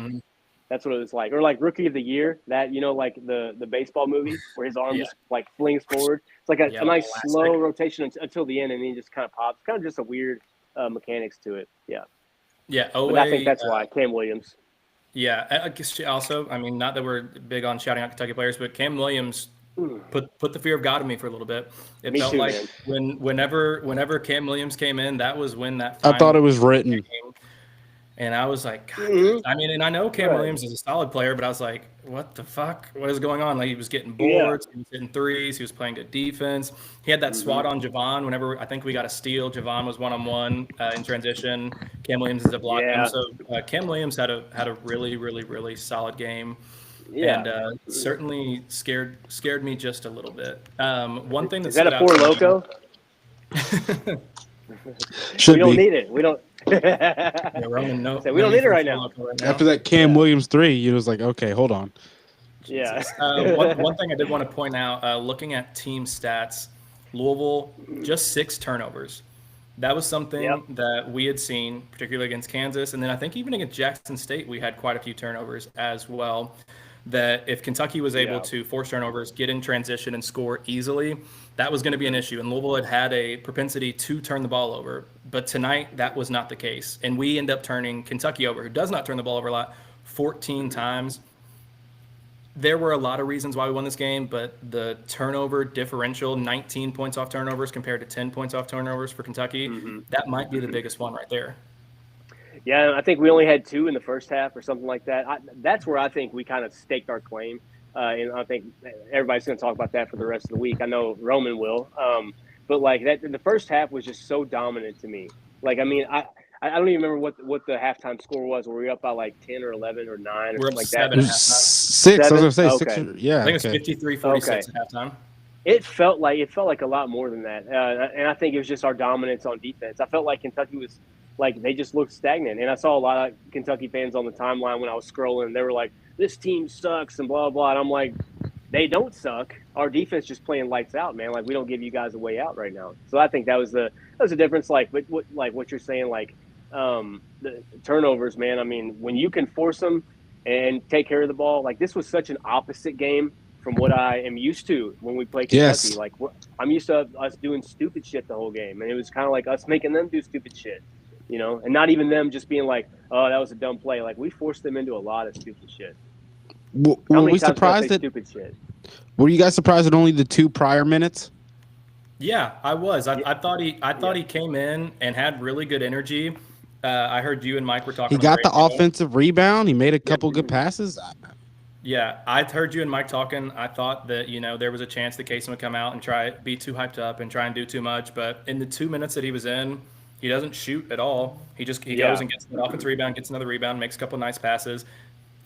That's what it was like. Or like Rookie of the Year, that, like the baseball movie where his arm just like flings forward. It's like a nice slow rotation until the end and then he just kind of pops. Kind of just a weird mechanics to it. Yeah. Yeah. But I think that's why Cam Williams. Yeah. I guess also, not that we're big on shouting out Kentucky players, but Cam Williams put the fear of God in me for a a little bit. It felt like whenever Cam Williams came in, that was when that. I thought it was written. Came, and I was like, God, and I know Cam Williams is a solid player, but I was like, what the fuck? What is going on? Like he was getting boards, he was hitting threes, he was playing good defense. He had that swat on Javon whenever I think we got a steal. Javon was 1-on-1 in transition. Cam Williams is a block him. So Cam Williams had a really, really, really solid game. Yeah. And certainly scared me just a little bit. One thing is that a Four Loco? We don't need it. We don't. Roman, no. We don't need it right now. After that Cam Williams 3, was like, okay, hold on. Yeah. One thing I did want to point out, looking at team stats, Louisville just 6 turnovers. That was something that we had seen, particularly against Kansas, and then I think even against Jackson State, we had quite a few turnovers as well. That if Kentucky was able to force turnovers, get in transition, and score easily, that was going to be an issue. And Louisville had a propensity to turn the ball over. But tonight, that was not the case. And we end up turning Kentucky over, who does not turn the ball over a lot, 14 times. There were a lot of reasons why we won this game, but the turnover differential, 19 points off turnovers compared to 10 points off turnovers for Kentucky, that might be the biggest one right there. Yeah, I think we only had 2 in the first half or something like that. That's where I think we kind of staked our claim. And I think everybody's going to talk about that for the rest of the week. I know Roman will. But like that, the first half was just so dominant to me. Like, I mean, I don't even remember what the halftime score was. Were we up by like 10 or 11 or 9 or We're something up like that? 7 at halftime. 6. 7? I was going to say Okay. 6. Yeah. I think it's 53-46 at halftime. It felt like a lot more than that, and I think it was just our dominance on defense. I felt like Kentucky was like they just looked stagnant, and I saw a lot of Kentucky fans on the timeline when I was scrolling. They were like, "This team sucks" and blah blah. And I'm like, "They don't suck. Our defense just playing lights out, man. Like we don't give you guys a way out right now." So I think that was the difference. Like what you're saying, like the turnovers, man. I mean, when you can force them and take care of the ball, like this was such an opposite game from what I am used to when we play Kentucky. Yes. Like I'm used to us doing stupid shit the whole game, and it was kind of like us making them do stupid shit, and not even them just being like, "Oh, that was a dumb play." Like we forced them into a lot of stupid shit. Were we surprised at stupid shit? Were you guys surprised at only the 2 prior minutes? Yeah, I was. I thought he came in and had really good energy. I heard you and Mike were talking. He got the offensive rebound. He made a couple good passes. Yeah, I heard you and Mike talking. I thought that, there was a chance that Kaysen would come out and be too hyped up and try and do too much. But in the 2 minutes that he was in, he doesn't shoot at all. He goes and gets an offensive rebound, gets another rebound, makes a couple nice passes.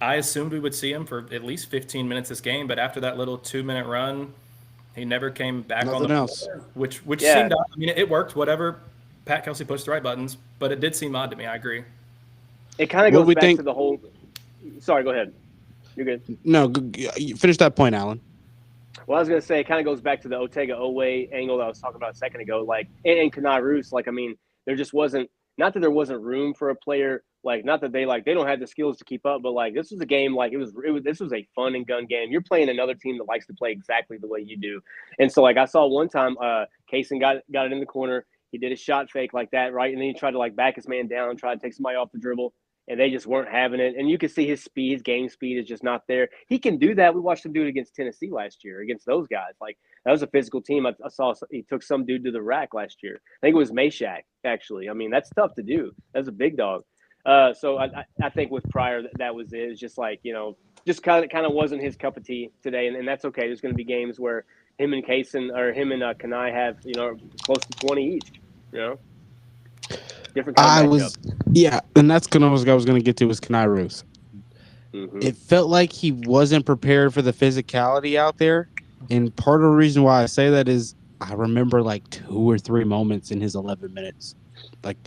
I assumed we would see him for at least 15 minutes this game, but after that little 2-minute run, he never came back on the floor, which seemed odd. I mean, it worked, whatever. Pat Kelsey pushed the right buttons, but it did seem odd to me. I agree. It kind of goes back to the whole – sorry, go ahead. You're good. No, finish that point, Alan. Well, I was going to say it kind of goes back to the Otega-Oweh angle that I was talking about a second ago. Like, and Kenai Roos, like, I mean, there just wasn't – not that there wasn't room for a player – like, not that they don't have the skills to keep up, but like this was a game like this was a fun and gun game. You're playing another team that likes to play exactly the way you do, and so like I saw one time, Kaysen got it in the corner. He did a shot fake like that, right, and then he tried to like back his man down, try to take somebody off the dribble, and they just weren't having it. And you could see his game speed is just not there. He can do that. We watched him do it against Tennessee last year against those guys. Like that was a physical team. I saw he took some dude to the rack last year. I think it was Meshack actually. I mean that's tough to do. That's a big dog. So I think with Pryor that was it. It's just like just kind of wasn't his cup of tea today, and that's okay. There's going to be games where him and Kaysen or him and Kenai have close to 20 each. Different kind of matchup. And that's what I was going to get to was Kenai Roos. Mm-hmm. It felt like he wasn't prepared for the physicality out there, and part of the reason why I say that is I remember like 2 or 3 moments in his 11 minutes, like.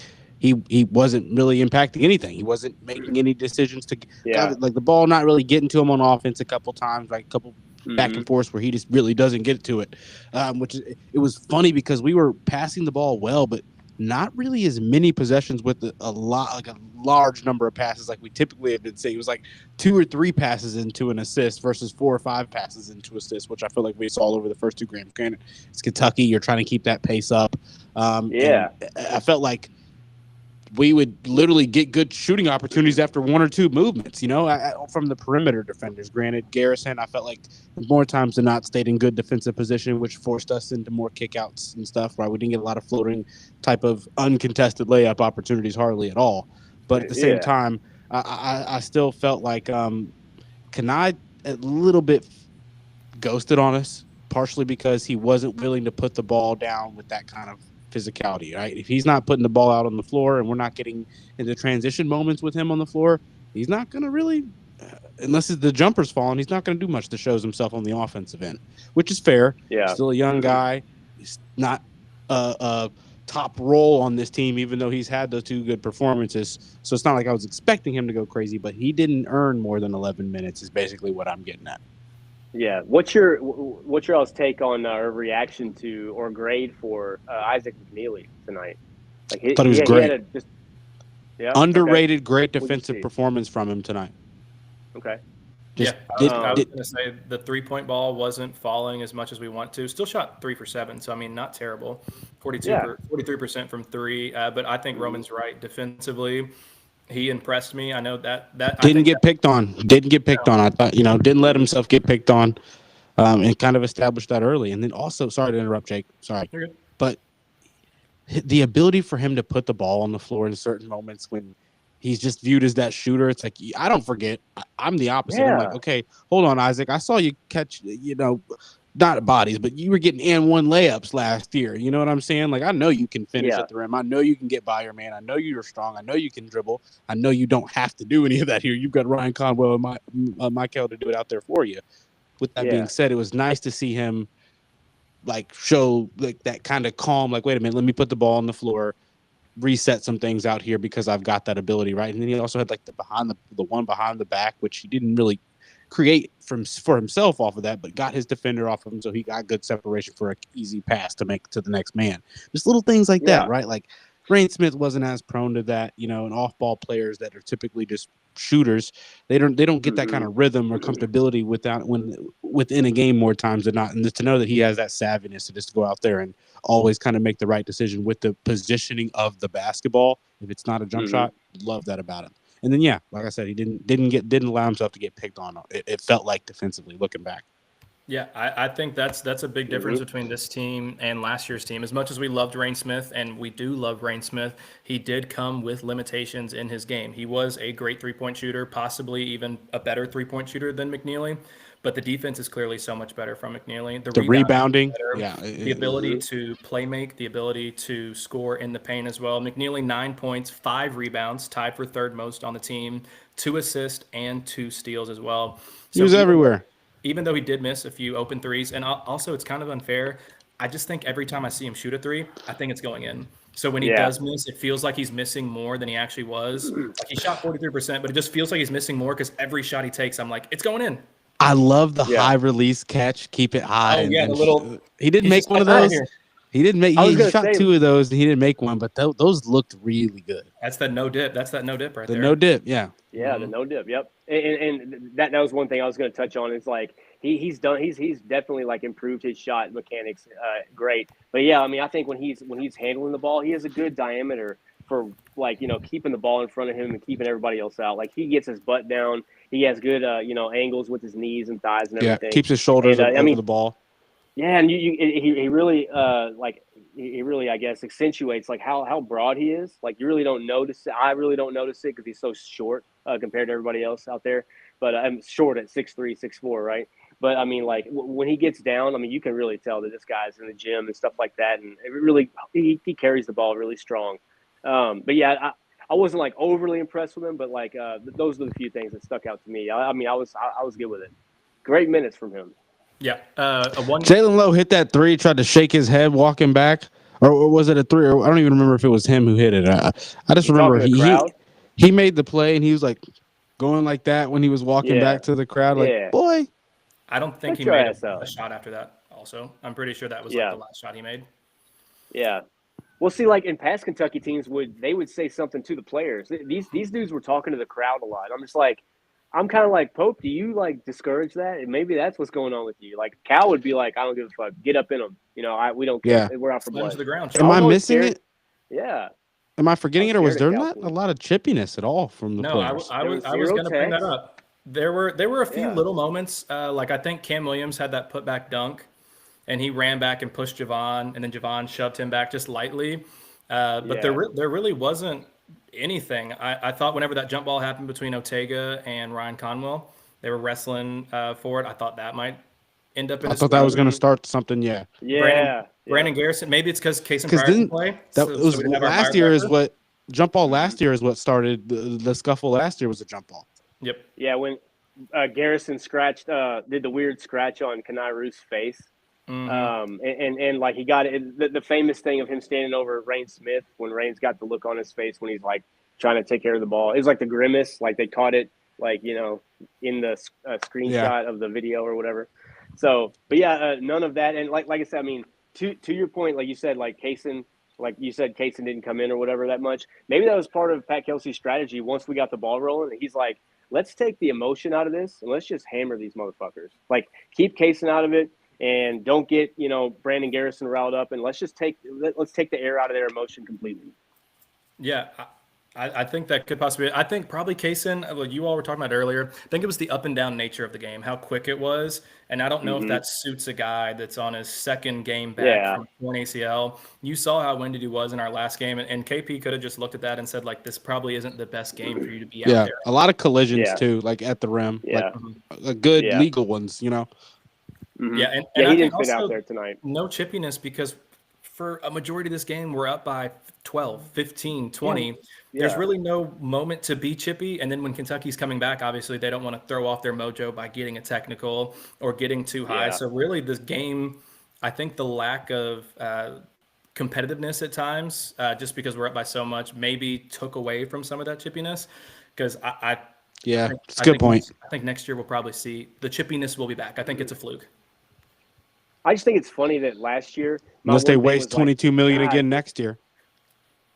He wasn't really impacting anything. He wasn't making any decisions like the ball not really getting to him on offense a couple times, like a couple back and forth where he just really doesn't get to it. It was funny because we were passing the ball well, but not really as many possessions with a large number of passes like we typically have been seeing. It was like 2 or 3 passes into an assist versus 4 or 5 passes into assists, which I feel like we saw over the first 2 games. Granted, it's Kentucky. You're trying to keep that pace up. I felt like we would literally get good shooting opportunities after 1 or 2 movements, from the perimeter defenders. Granted, Garrison, I felt like more times than not stayed in good defensive position, which forced us into more kickouts and stuff, right? We didn't get a lot of floating type of uncontested layup opportunities hardly at all. But at the same time, I still felt like Kenai a little bit ghosted on us, partially because he wasn't willing to put the ball down with that kind of physicality, right? If he's not putting the ball out on the floor and we're not getting into transition moments with him on the floor, he's not going to really, unless the jumper's falling, he's not going to do much to show himself on the offensive end, which is fair. Yeah. Still a young guy. He's not a top role on this team, even though he's had those 2 good performances. So it's not like I was expecting him to go crazy, but he didn't earn more than 11 minutes is basically what I'm getting at. Yeah. What's your all's take on or reaction to or grade for Isaac McNeely tonight? Like I thought he was great. Underrated, great What'd defensive performance from him tonight. Okay. I was going to say the 3-point ball wasn't falling as much as we want to. Still shot 3 for 7, so I mean not terrible. 43% from 3. But I think Roman's right defensively. He impressed me. I know that didn't get picked on. I thought didn't let himself get picked on, and kind of established that early. And then also, sorry to interrupt, Jake. Sorry, but the ability for him to put the ball on the floor in certain moments when he's just viewed as that shooter. It's like, I don't forget. I'm the opposite. I'm like, Yeah. okay, hold on, Isaac. I saw you catch, not bodies, but you were getting and one layups last year. You know what I'm saying? Like, I know you can finish at the rim. I know you can get by your man. I know you're strong. I know you can dribble. I know you don't have to do any of that here. You've got Ryan Conwell and Michael to do it out there for you. With that being said, it was nice to see him like show like that kind of calm, like, wait a minute, let me put the ball on the floor, reset some things out here because I've got that ability, right? And then he also had like the one behind the back, which he didn't really create for himself off of that, but got his defender off of him, so he got good separation for an easy pass to make to the next man. Just little things like that, right? Like Rain Smith wasn't as prone to that, and off-ball players that are typically just shooters, they don't get that kind of rhythm or comfortability within a game more times than not. And just to know that he has that savviness to just go out there and always kind of make the right decision with the positioning of the basketball. If it's not a jump shot, love that about him. And then, like I said, he didn't allow himself to get picked on. It felt like defensively looking back. Yeah, I think that's a big difference between this team and last year's team. As much as we loved Rain Smith, and we do love Rain Smith, he did come with limitations in his game. He was a great three-point shooter, possibly even a better three-point shooter than McNeely, but the defense is clearly so much better from McNeely. The rebounding, the ability to play make, the ability to score in the paint as well. McNeely, 9 points, 5 rebounds, tied for third most on the team, 2 assists and 2 steals as well. So he was everywhere. Even though he did miss a few open threes, and also it's kind of unfair. I just think every time I see him shoot a three, I think it's going in. So when he does miss, it feels like he's missing more than he actually was. Like he shot 43%, but it just feels like he's missing more because every shot he takes, I'm like, it's going in. I love the high release catch, keep it high. Oh, yeah, the little – he didn't make one of those. He didn't make. He shot 2 of those, and he didn't make one. But those looked really good. That's that no dip. That's that no dip right there. The no dip, yeah. Yeah, the no dip. Yep. And that was one thing I was going to touch on. Is like he's definitely like improved his shot mechanics great. But yeah, I mean, I think when he's handling the ball, he has a good diameter for like keeping the ball in front of him and keeping everybody else out. Like he gets his butt down. He has good angles with his knees and thighs and everything. Yeah, keeps his shoulders over the ball. Yeah, and he really I guess accentuates like how broad he is. Like you really don't notice it. I really don't notice it because he's so short compared to everybody else out there. But I'm short at 6'3", 6'4", right? But I mean, like when he gets down, I mean, you can really tell that this guy's in the gym and stuff like that, and it really he carries the ball really strong. But yeah, I wasn't like overly impressed with him, but like those are the few things that stuck out to me. I mean, I was good with it. Great minutes from him. Yeah. Jalen Lowe hit that three, tried to shake his head walking back. Or was it a three? Or I don't even remember if it was him who hit it. I just remember he made the play, and he was like going like that when he was walking back to the crowd. Like, boy. I don't think he made a shot after that also. I'm pretty sure that was like the last shot he made. Yeah. Well, see, like in past Kentucky teams, they would say something to the players. These dudes were talking to the crowd a lot. I'm just like, I'm kind of like, Pope, do you like discourage that? And maybe that's what's going on with you. Like Cal would be like, I don't give a fuck. Get up in them. We don't care. We're out for blood. To the ground. Am I missing it? Yeah. Am I forgetting it, or was there not a lot of chippiness at all from the players? I was going to bring that up. There were a few little moments. Like I think Cam Williams had that putback dunk, and he ran back and pushed Javon, and then Javon shoved him back just lightly. But there really wasn't anything. I thought whenever that jump ball happened between Ortega and Ryan Conwell, they were wrestling for it. I thought that might end up in I thought that was going to start something, Brandon Garrison, maybe it's because Case and Pryor didn't play. Last year is what jump ball last year is what started the scuffle last year was a jump ball. Yep. Yeah, when Garrison did the weird scratch on Kanairu's face. And like he got it, the famous thing of him standing over Rain Smith when Rain's got the look on his face when he's like trying to take care of the ball. It was like the grimace, like they caught it like in the screenshot of the video or whatever. So, but yeah, none of that. And like I said, I mean, to your point, like you said, like Kaysen didn't come in or whatever that much. Maybe that was part of Pat Kelsey's strategy. Once we got the ball rolling, he's like, let's take the emotion out of this and let's just hammer these motherfuckers. Like keep Kaysen out of it. And don't get, Brandon Garrison riled up, and let's take the air out of their emotion completely. Yeah, I think that could possibly be. I think probably Kaysen, like you all were talking about earlier, I think it was the up and down nature of the game, how quick it was. And I don't know if that suits a guy that's on his second game back from torn ACL. You saw how winded he was in our last game, and KP could have just looked at that and said, like, this probably isn't the best game for you to be out there. A lot of collisions too, like at the rim. Like good legal ones, you know. Yeah, and he I didn't think fit also out there tonight. No chippiness because for a majority of this game, we're up by 12, 15, 20. There's really no moment to be chippy. And then when Kentucky's coming back, obviously they don't want to throw off their mojo by getting a technical or getting too high. So really this game, I think the lack of competitiveness at times, just because we're up by so much, maybe took away from some of that chippiness. Because it's a good point. I think next year we'll probably see the chippiness will be back. I think it's a fluke. I just think it's funny that last year, unless they waste $22 million again next year.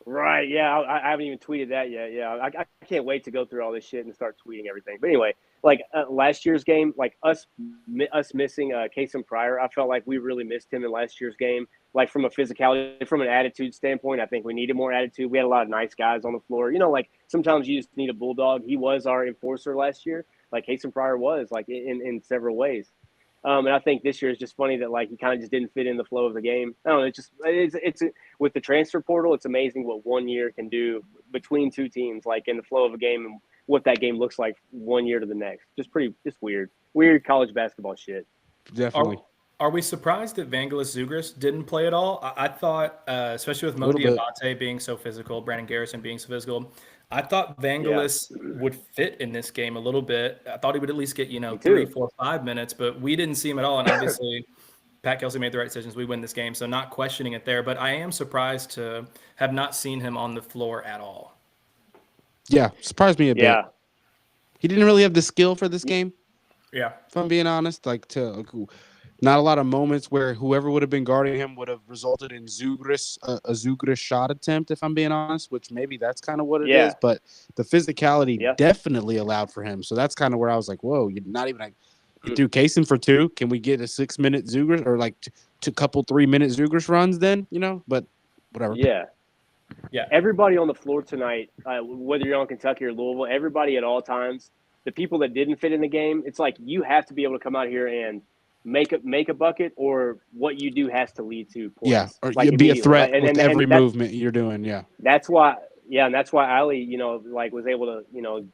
Right? Yeah, I haven't even tweeted that yet. Yeah, I can't wait to go through all this shit and start tweeting everything. But anyway, like last year's game, like us missing Kaysen Pryor, I felt like we really missed him in last year's game. Like from a physicality, from an attitude standpoint, I think we needed more attitude. We had a lot of nice guys on the floor. You know, like sometimes you just need a bulldog. He was our enforcer last year, like Kaysen Pryor was, like in several ways. And I think this year is just funny that like he kind of just didn't fit in the flow of the game. I don't know. It's with the transfer portal. It's amazing what 1 year can do between two teams, like in the flow of a game and what that game looks like 1 year to the next. Just weird college basketball shit. Definitely. Are we surprised that Vangelis Zugris didn't play at all? I thought, especially with Mo Diabate being so physical, Brandon Garrison being so physical, I thought Vangelis would fit in this game a little bit. I thought he would at least get, 3, 4, 5 minutes, but we didn't see him at all. And obviously, Pat Kelsey made the right decisions. We win this game, so not questioning it there. But I am surprised to have not seen him on the floor at all. Yeah, surprised me a bit. He didn't really have the skill for this game. Yeah. If I'm being honest, not a lot of moments where whoever would have been guarding him would have resulted in a Zugris shot attempt, if I'm being honest, which maybe that's kind of what it is. But the physicality definitely allowed for him. So that's kind of where I was like, whoa, you're not even you threw Kaysen for 2. Can we get a 6-minute Zugris or like a couple 3-minute Zugris runs then, but whatever. Yeah. Everybody on the floor tonight, whether you're on Kentucky or Louisville, everybody at all times, the people that didn't fit in the game, it's like you have to be able to come out here and make a bucket, or what you do has to lead to points. Yeah, or like be a threat with every movement you're doing. Yeah, that's why. Yeah, and that's why Ali, was able to,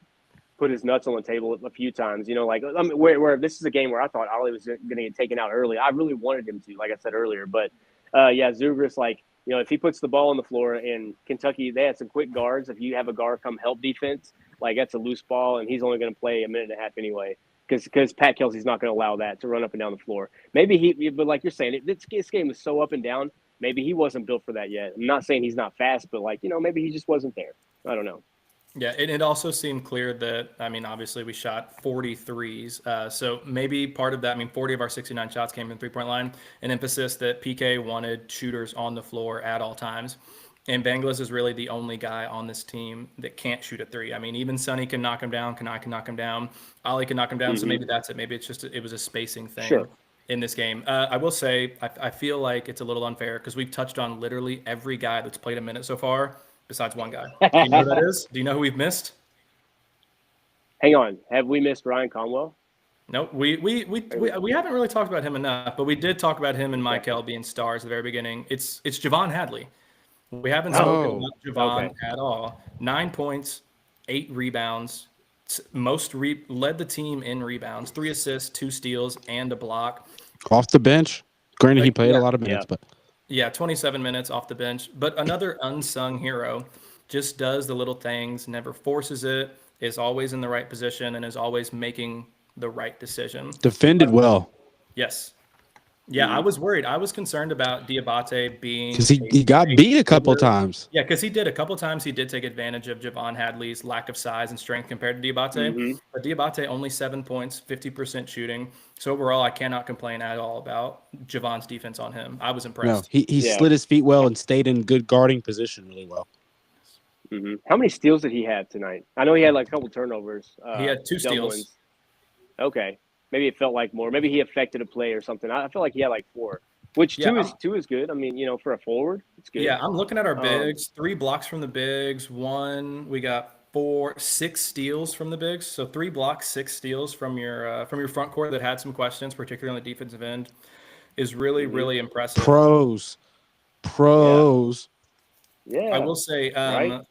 put his nuts on the table a few times. Where this is a game where I thought Ali was going to get taken out early. I really wanted him to, like I said earlier. But Zugris, if he puts the ball on the floor, and Kentucky, they had some quick guards. If you have a guard come help defense, that's a loose ball, and he's only going to play a minute and a half anyway. Because Pat Kelsey's not going to allow that to run up and down the floor. Maybe but like you're saying, this game is so up and down. Maybe he wasn't built for that yet. I'm not saying he's not fast, but maybe he just wasn't there. I don't know. Yeah, it also seemed clear that, obviously we shot 43s. So maybe part of that, 40 of our 69 shots came from three-point line, an emphasis that PK wanted shooters on the floor at all times. And Vangelis is really the only guy on this team that can't shoot a 3. Even Sonny can knock him down. Kanai can knock him down. Ali can knock him down. So maybe that's it. Maybe it's just it was a spacing thing in this game. I will say I feel like it's a little unfair because we've touched on literally every guy that's played a minute so far besides one guy. Do you know who that is? Do you know who we've missed? Hang on. Have we missed Ryan Conwell? No, we haven't really talked about him enough, but we did talk about him and Michael being stars at the very beginning. It's Javon Hadley. We haven't spoken about Javon at all. 9 points, 8 rebounds, led the team in rebounds, 3 assists, 2 steals, and a block. Off the bench. Granted, he played a lot of minutes, but 27 minutes off the bench. But another unsung hero, just does the little things, never forces it, is always in the right position, and is always making the right decision. Defended well. Yes. Yeah, I was worried. I was concerned about Diabate being because he got beat a couple times. Yeah, because he did a couple times. He did take advantage of Javon Hadley's lack of size and strength compared to Diabate. But Diabate only 7 points, 50% shooting. So overall, I cannot complain at all about Javon's defense on him. I was impressed. No, he slid his feet well and stayed in good guarding position really well. How many steals did he have tonight? I know he had a couple turnovers. He had 2 steals. Okay. Maybe it felt like more. Maybe he affected a play or something. I feel like he had 4. Which two is good. I mean, for a forward, it's good. Yeah, I'm looking at our bigs. 3 blocks from the bigs. We got 6 steals from the bigs. So 3 blocks, 6 steals from your front court that had some questions, particularly on the defensive end, is really really impressive. Pros. Yeah. I will say, right?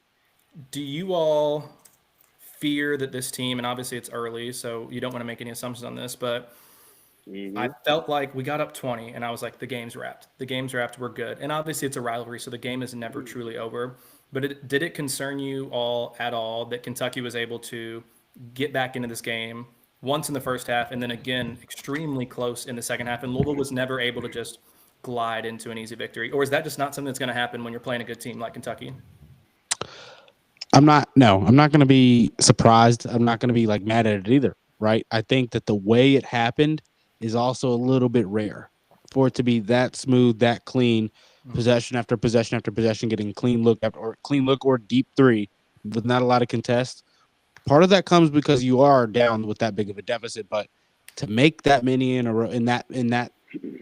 Do you all fear that this team, and obviously it's early, so you don't want to make any assumptions on this, but I felt like we got up 20 and I was like, the game's wrapped. We're good. And obviously it's a rivalry, so the game is never truly over. But did it concern you all at all that Kentucky was able to get back into this game once in the first half and then again extremely close in the second half, and Louisville was never able to just glide into an easy victory? Or is that just not something that's going to happen when you're playing a good team like Kentucky? I'm not going to be surprised. I'm not going to be like mad at it either, right? I think that the way it happened is also a little bit rare for it to be that smooth, that clean, possession after possession after possession, getting clean look or deep three with not a lot of contest. Part of that comes because you are down with that big of a deficit, but to make that many in a row in that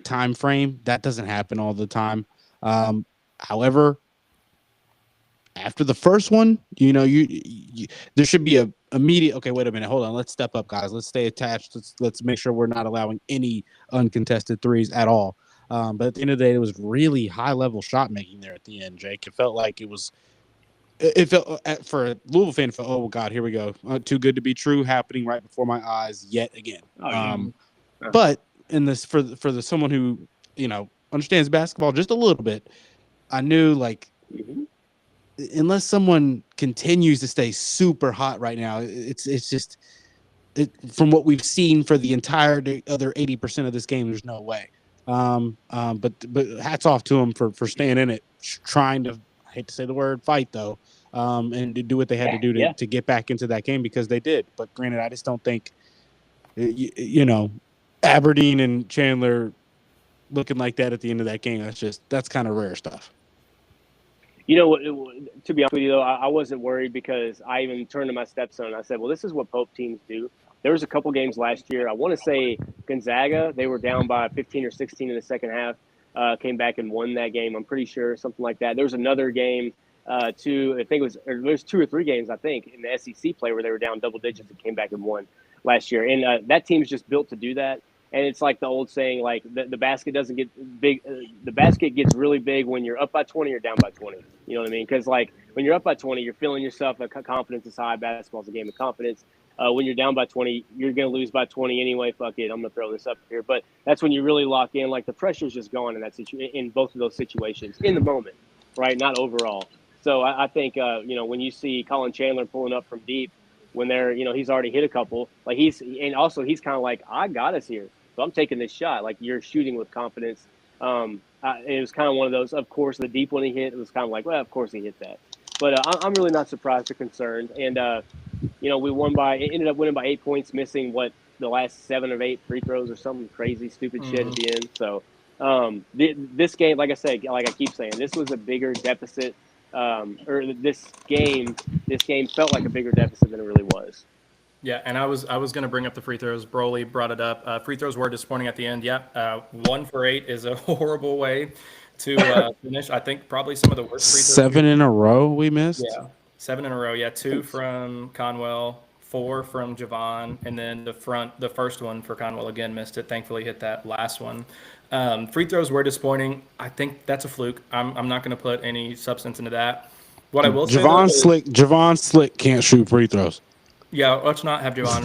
time frame, that doesn't happen all the time. However, after the first one, there should be a immediate. Okay, wait a minute, hold on. Let's step up, guys. Let's stay attached. Let's make sure we're not allowing any uncontested threes at all. But at the end of the day, it was really high level shot making there at the end. Jake, it felt like it was. It felt for a Louisville fan. Oh God, here we go. Too good to be true, happening right before my eyes yet again. But in this, for someone who understands basketball just a little bit, I knew unless someone continues to stay super hot right now, it's just from what we've seen for the entire other 80% of this game, there's no way. But hats off to them for staying in it, trying to, I hate to say the word, fight though, and to do what they had to do to get back into that game, because they did. But granted, I just don't think, Aberdeen and Chandler looking like that at the end of that game. That's kind of rare stuff. To be honest with you, though, I wasn't worried because I even turned to my stepson and I said, well, this is what Pope teams do. There was a couple games last year. I want to say Gonzaga, they were down by 15 or 16 in the second half, came back and won that game. I'm pretty sure, something like that. There was another game, there's 2 or 3 games, I think, in the SEC play where they were down double digits and came back and won last year. And that team's just built to do that. And it's like the old saying, like the basket doesn't get big. The basket gets really big when you're up by 20 or down by 20. You know what I mean? Because when you're up by 20, you're feeling yourself. Confidence is high. Basketball's a game of confidence. When you're down by 20, you're going to lose by 20 anyway. Fuck it, I'm going to throw this up here. But that's when you really lock in. Like the pressure's just gone in in both of those situations in the moment, right? Not overall. So I think when you see Colin Chandler pulling up from deep, when they're he's already hit a couple. He's kind of like, I got us here. So I'm taking this shot. Like, you're shooting with confidence. It was kind of one of those. Of course, the deep one he hit, it was kind of like, well, of course he hit that. But I'm really not surprised or concerned. And we ended up winning by 8 points, missing the last 7 of 8 free throws or some crazy stupid shit at the end. So this game, like I said, like I keep saying, this was a bigger deficit. This game felt like a bigger deficit than it really was. Yeah, and I was going to bring up the free throws. Broly brought it up. Free throws were disappointing at the end. Yeah, 1 for 8 is a horrible way to finish. I think probably some of the worst free throws. 7 in a row we missed? Yeah, 7 in a row. Yeah, 2 from Conwell, 4 from Javon, and then the first one for Conwell again missed it. Thankfully hit that last one. Free throws were disappointing. I think that's a fluke. I'm not going to put any substance into that. What I will say, Javon Slick can't shoot free throws. Yeah, let's not have Javon.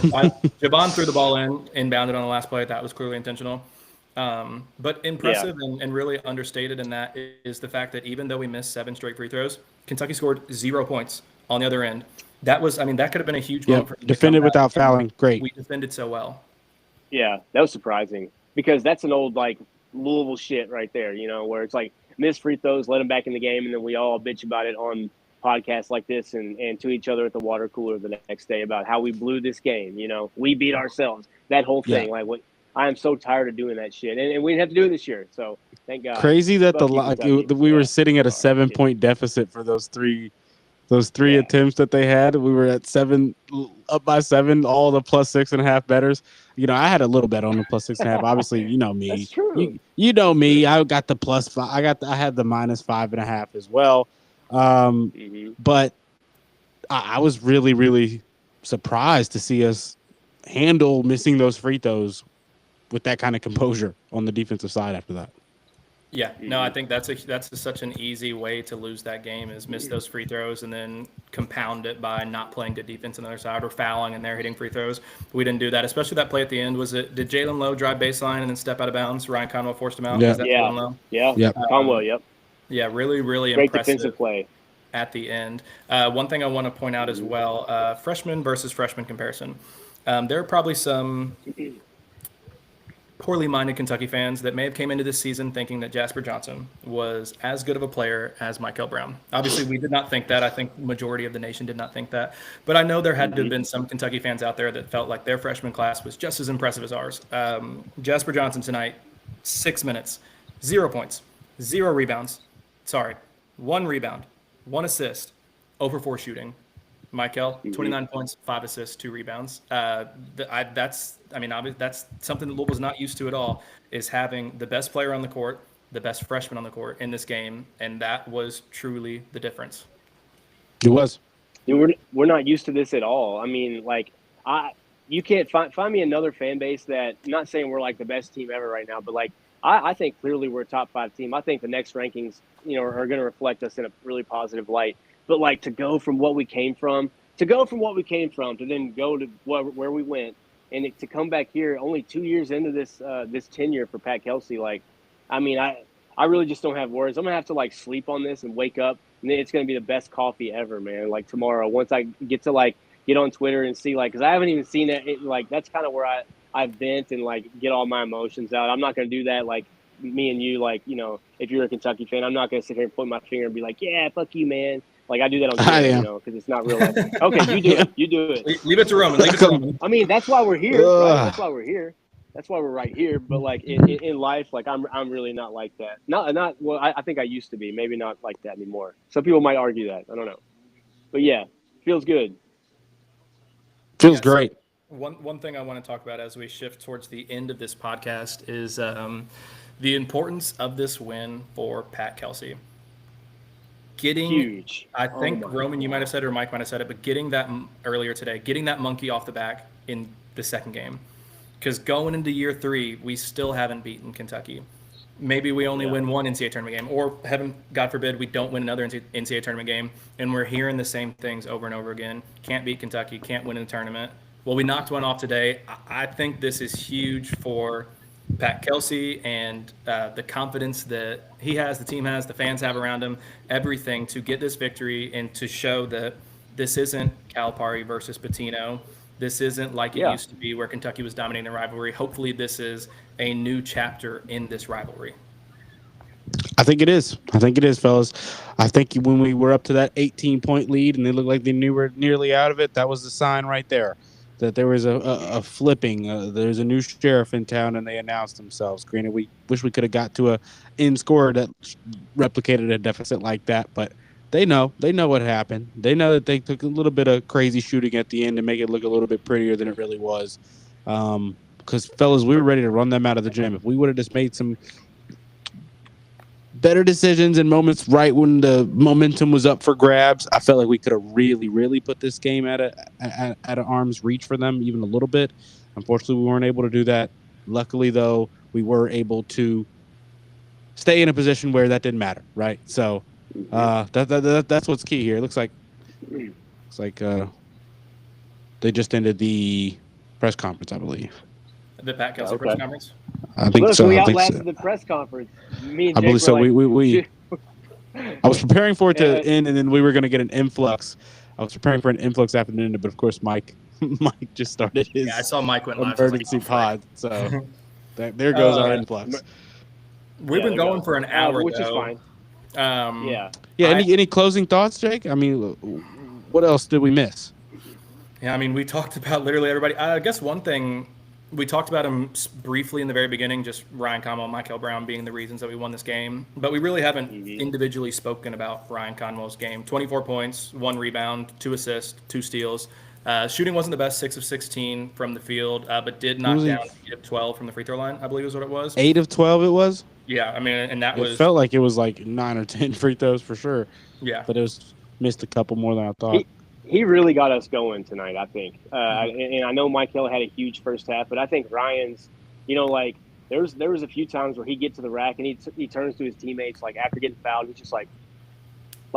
Javon threw the ball inbounded on the last play. That was clearly intentional. But impressive and really understated in that is the fact that even though we missed 7 straight free throws, Kentucky scored 0 points on the other end. That could have been a huge moment for defended without fouling. Great. We defended so well. Yeah, that was surprising because that's an old Louisville shit right there, where it's like miss free throws, let them back in the game, and then we all bitch about it on podcasts like this and to each other at the water cooler the next day about how we blew this game. We beat ourselves. That whole thing, I am so tired of doing that shit, and we didn't have to do it this year. So thank God. Crazy that we were sitting at a 7-point deficit for those 3 Those three attempts that they had, we were at 7, up by 7. All the plus 6.5 betters. I had a little bet on the plus 6.5. Obviously, you know me. That's true. You know me. I got the plus 5. I had the minus 5.5 as well. But I was really, really surprised to see us handle missing those free throws with that kind of composure on the defensive side after that. Yeah, no, I think that's such an easy way to lose that game is miss those free throws and then compound it by not playing good defense on the other side or fouling and they're hitting free throws. We didn't do that, especially that play at the end. Did Jalen Lowe drive baseline and then step out of bounds? Ryan Conwell forced him out. Yeah, Jalen Lowe? Yeah. Conwell. Yep. Yeah, really, really great impressive defensive play at the end. One thing I want to point out as well: freshman versus freshman comparison. There are probably some poorly minded Kentucky fans that may have came into this season thinking that Jasper Johnson was as good of a player as Michael Brown. Obviously, we did not think that. I think majority of the nation did not think that. But I know there had to have been some Kentucky fans out there that felt like their freshman class was just as impressive as ours. Jasper Johnson tonight, 6 minutes, 0 points, 0 rebounds. 1 rebound, 1 assist, over 4 shooting. Michael, 29 points, 5 assists, 2 rebounds. That's something that Louisville's not used to at all, is having the best player on the court, the best freshman on the court in this game, and that was truly the difference. It was. Dude, we're not used to this at all. I mean, you can't find me another fan base that, not saying we're like the best team ever right now, but I think clearly we're a top 5 team. I think the next rankings, are going to reflect us in a really positive light. But to go from what we came from, to then go to where we went, and to come back here only 2 years into this tenure for Pat Kelsey, I really just don't have words. I'm gonna have to sleep on this and wake up, and then it's gonna be the best coffee ever, man. Tomorrow, once I get to get on Twitter and see because I haven't even seen it. That's kind of where I vent and get all my emotions out. I'm not gonna do that me and you. If you're a Kentucky fan, I'm not gonna sit here and point my finger and be like, yeah, fuck you, man. I do that on Twitter, because it's not real life. Okay, you do it. You do it. Leave it to Roman. I mean, that's why we're here. Right? That's why we're here. That's why we're right here. But in life, I'm really not like that. Not well. I think I used to be. Maybe not like that anymore. Some people might argue that. I don't know. But yeah, feels good. Feels great. So one thing I want to talk about as we shift towards the end of this podcast is the importance of this win for Pat Kelsey. Huge. I think Roman, you might have said it, or Mike might have said it, but getting that earlier today, getting that monkey off the back in the second game, because going into year 3, we still haven't beaten Kentucky. Maybe we only win one NCAA tournament game, or God forbid, we don't win another NCAA tournament game, and we're hearing the same things over and over again. Can't beat Kentucky, can't win in the tournament. Well, we knocked one off today. I think this is huge for Pat Kelsey and the confidence that he has, the team has, the fans have around him, everything to get this victory and to show that this isn't Calipari versus Pitino. This isn't like it used to be where Kentucky was dominating the rivalry. Hopefully this is a new chapter in this rivalry. I think it is, fellas. I think when we were up to that 18-point lead and they looked like they were nearly out of it, that was the sign right there that there was a flipping. There's a new sheriff in town, and they announced themselves. Granted, we wish we could have got to a end score that replicated a deficit like that, but they know what happened. They know that they took a little bit of crazy shooting at the end to make it look a little bit prettier than it really was. Because, fellas, we were ready to run them out of the gym. If we would have just made some better decisions and moments right when the momentum was up for grabs, I felt like we could have really, really put this game at an arm's reach for them even a little bit. Unfortunately, we weren't able to do that. Luckily, though, we were able to stay in a position where that didn't matter, right? So that's what's key here. It looks like they just ended the press conference, I believe. The Pat Kelsey press conference? I think so. We outlasted the press conference. Me and I believe so. We I was preparing for it to end, and then we were going to get an influx. I was preparing for an influx after the end, but of course, Mike just started his I saw Mike went live. emergency pod. So there goes our influx. We've been going for an hour, which is fine. Any closing thoughts, Jake? I mean, what else did we miss? Yeah, I mean, we talked about literally everybody. I guess one thing We talked about him briefly in the very beginning, just Ryan Conwell and Michael Brown being the reasons that we won this game. But we really haven't individually spoken about Ryan Conwell's game. 24 points, 1 rebound, 2 assists, 2 steals. Shooting wasn't the best, 6 of 16 from the field, but did knock down 8 of 12 from the free throw line, I believe is what it was. 8 of 12 it was? Yeah, I mean, and it felt like it was like 9 or 10 free throws for sure. Yeah. But it was missed a couple more than I thought. He really got us going tonight, I think. And I know Mike Hill had a huge first half, but I think Ryan's, like there was a few times where he gets to the rack and he turns to his teammates, like after getting fouled, he's just like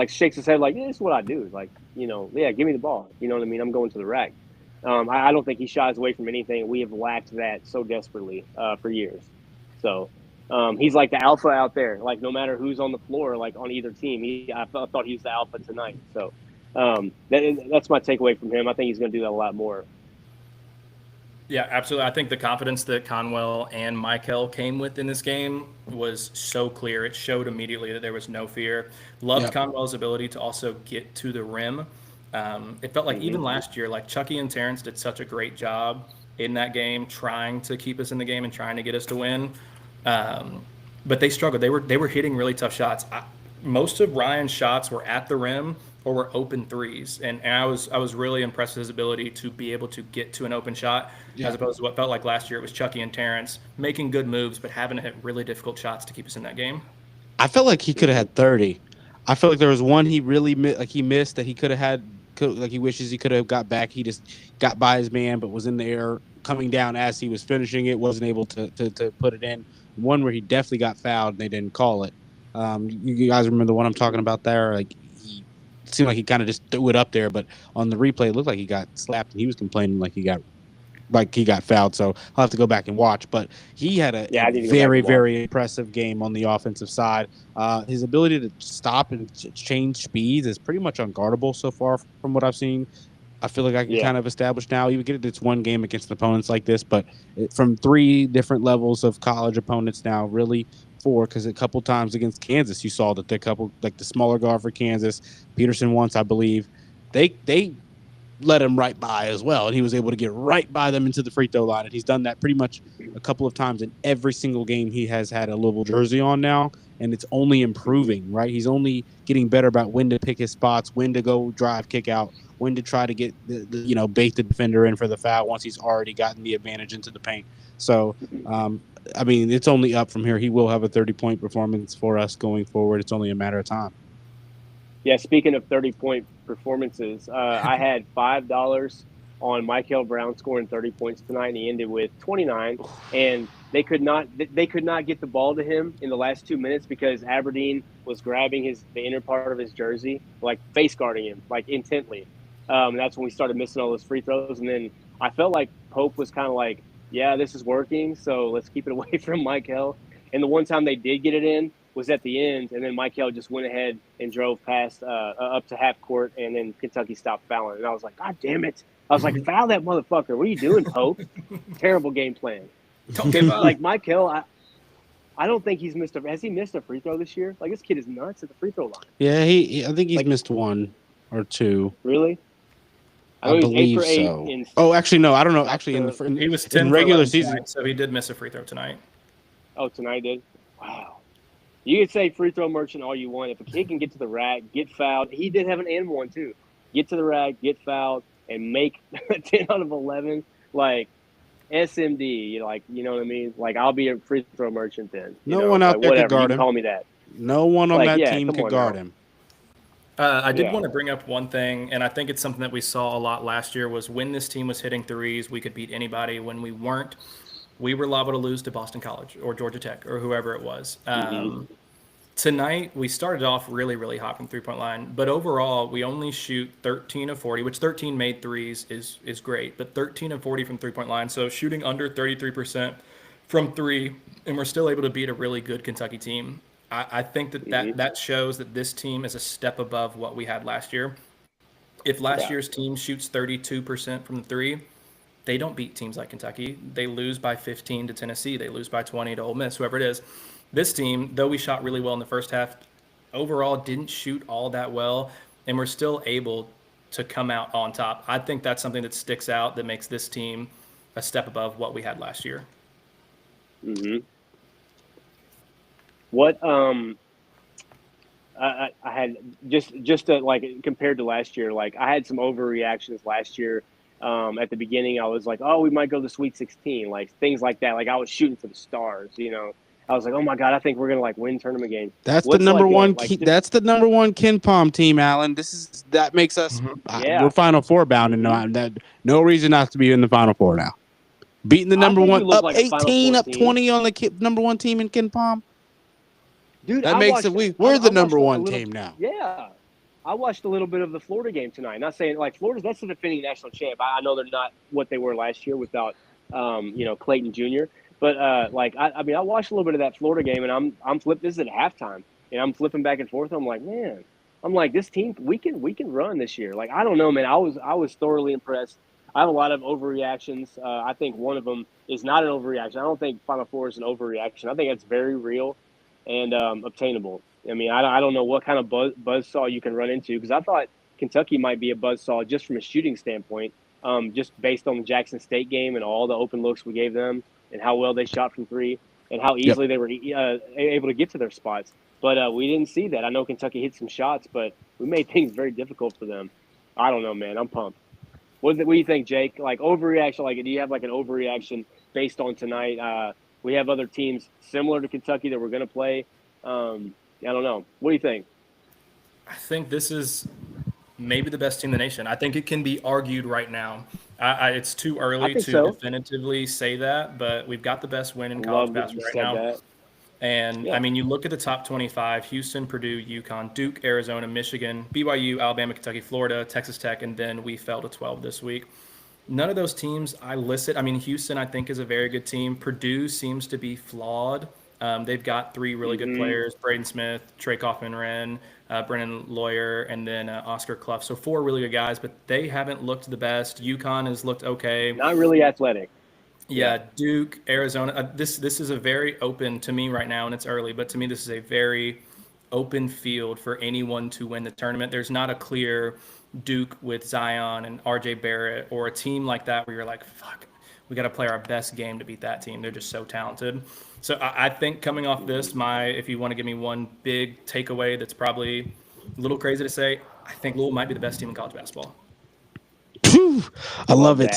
shakes his head like, this is what I do. Like, yeah, give me the ball. You know what I mean? I'm going to the rack. I don't think he shies away from anything. We have lacked that so desperately for years. So he's like the alpha out there. Like no matter who's on the floor, like on either team, I thought he was the alpha tonight. So that's my takeaway from him. I think he's going to do that a lot more. Yeah, absolutely. I think the confidence that Conwell and Michael came with in this game was so clear. It showed immediately that there was no fear. Loved Conwell's ability to also get to the rim. It felt like even last year, like Chucky and Terrence did such a great job in that game, trying to keep us in the game and trying to get us to win. But they struggled. They were hitting really tough shots. Most of Ryan's shots were at the rim or were open threes, and I was really impressed with his ability to be able to get to an open shot, as opposed to what felt like last year. It was Chucky and Terrence making good moves, but having to hit really difficult shots to keep us in that game. I felt like he could have had 30. I felt like there was one he really he missed that he could have had. Like he wishes he could have got back. He just got by his man, but was in the air coming down as he was finishing it. Wasn't able to put it in. One where he definitely got fouled and they didn't call it. You guys remember the one I'm talking about there? Like he seemed like he kind of just threw it up there, but on the replay it looked like he got slapped and he was complaining like he got fouled. So I'll have to go back and watch. But he had a very, very impressive game on the offensive side. His ability to stop and change speeds is pretty much unguardable so far from what I've seen. I feel like I can kind of establish now. You get it's one game against opponents like this, but from 3 different levels of college opponents now, really 4, because a couple times against Kansas, you saw that the smaller guard for Kansas, Peterson once, I believe, they let him right by as well, and he was able to get right by them into the free throw line, and he's done that pretty much a couple of times in every single game he has had a Louisville jersey on now, and it's only improving, right? He's only getting better about when to pick his spots, when to go drive, kick out, when to try to get bait the defender in for the foul once he's already gotten the advantage into the paint. So, I mean, it's only up from here. He will have a 30-point performance for us going forward. It's only a matter of time. Yeah, speaking of 30-point performances, I had $5 on Michael Brown scoring 30 points tonight, and he ended with 29. And they could not get the ball to him in the last 2 minutes because Aberdeen was grabbing the inner part of his jersey, like face guarding him, like intently. That's when we started missing all those free throws. And then I felt like Pope was kind of like, yeah, this is working, so let's keep it away from Michael. And the one time they did get it in was at the end, and then Michael just went ahead and drove past up to half court, and then Kentucky stopped fouling. And I was like, God damn it. I was like, foul that motherfucker. What are you doing, Pope? Terrible game plan. Don't give up. Like, Michael, I don't think he's has he missed a free throw this year? Like, this kid is nuts at the free throw line. Yeah, I think he's missed 1 or 2. Really? I believe so. Actually, no. I don't know. Actually, he was 10 in regular season, tonight, so he did miss a free throw tonight. Oh, tonight did? Wow. You can say free throw merchant all you want. If a kid can get to the rack, get fouled, he did have an and one too. Get to the rack, get fouled, and make 10 out of 11. Like SMD, you know what I mean? Like I'll be a free throw merchant then. No one out there could guard him. Call me that. No one on that team could guard him. I did want to bring up one thing, and I think it's something that we saw a lot last year, was when this team was hitting threes, we could beat anybody. When we weren't, we were liable to lose to Boston College or Georgia Tech or whoever it was. Tonight, we started off really, really hot from three-point line, but overall, we only shoot 13 of 40, which 13 made threes is great, but 13 of 40 from three-point line, so shooting under 33% from three, and we're still able to beat a really good Kentucky team. I think that shows that this team is a step above what we had last year. If last year's team shoots 32% from the three, they don't beat teams like Kentucky. They lose by 15 to Tennessee. They lose by 20 to Ole Miss, whoever it is. This team, though we shot really well in the first half, overall didn't shoot all that well, and we're still able to come out on top. I think that's something that sticks out that makes this team a step above what we had last year. Mm-hmm. What I had just to, like, compared to last year, like I had some overreactions last year. At the beginning, I was like, "Oh, we might go to the Sweet 16," like things like that. Like I was shooting for the stars, you know. I was like, "Oh my god, I think we're gonna like win tournament games." That's the number one. That's the number one KenPom team, Allen. That makes us. We're Final Four bound, and that no reason not to be in the Final Four now. Beating the number one, up like 18, up 20 on the number one team in KenPom. Dude, that makes it. We're the number one team now. Yeah, I watched a little bit of the Florida game tonight. Not saying like that's the defending national champ. I know they're not what they were last year without, Clayton Jr. But like I mean, I watched a little bit of that Florida game, and I'm flipping. This is at halftime, and I'm flipping back and forth. I'm like, man, this team we can run this year. Like I don't know, man. I was thoroughly impressed. I have a lot of overreactions. I think one of them is not an overreaction. I don't think Final Four is an overreaction. I think it's very real and obtainable. I mean, I don't know what kind of buzzsaw you can run into, because I thought Kentucky might be a buzzsaw just from a shooting standpoint, just based on the Jackson State game and all the open looks we gave them and how well they shot from three and how easily they were able to get to their spots. But we didn't see that. I know Kentucky hit some shots, but we made things very difficult for them. I don't know, man. I'm pumped. What do you think, Jake? Like overreaction? Like, do you have like an overreaction based on tonight? We have other teams similar to Kentucky that we're going to play. I don't know. What do you think? I think this is maybe the best team in the nation. I think it can be argued right now. It's too early to definitively say that, but we've got the best win in college basketball right now. That. And, I mean, you look at the top 25, Houston, Purdue, UConn, Duke, Arizona, Michigan, BYU, Alabama, Kentucky, Florida, Texas Tech, and then we fell to 12 this week. None of those teams I listed. I mean, Houston, I think, is a very good team. Purdue seems to be flawed. They've got three really good players, Braden Smith, Trey Kaufman-Wren, Brennan Lawyer, and then Oscar Clough. So 4 really good guys, but they haven't looked the best. UConn has looked okay. Not really athletic. Yeah, Duke, Arizona. This is a very open to me right now, and it's early, but to me this is a very open field for anyone to win the tournament. There's not a clear Duke with Zion and RJ Barrett or a team like that where you're like, fuck, we got to play our best game to beat that team. They're just so talented. So I think coming off this, if you want to give me one big takeaway that's probably a little crazy to say, I think Louisville might be the best team in college basketball. I love it.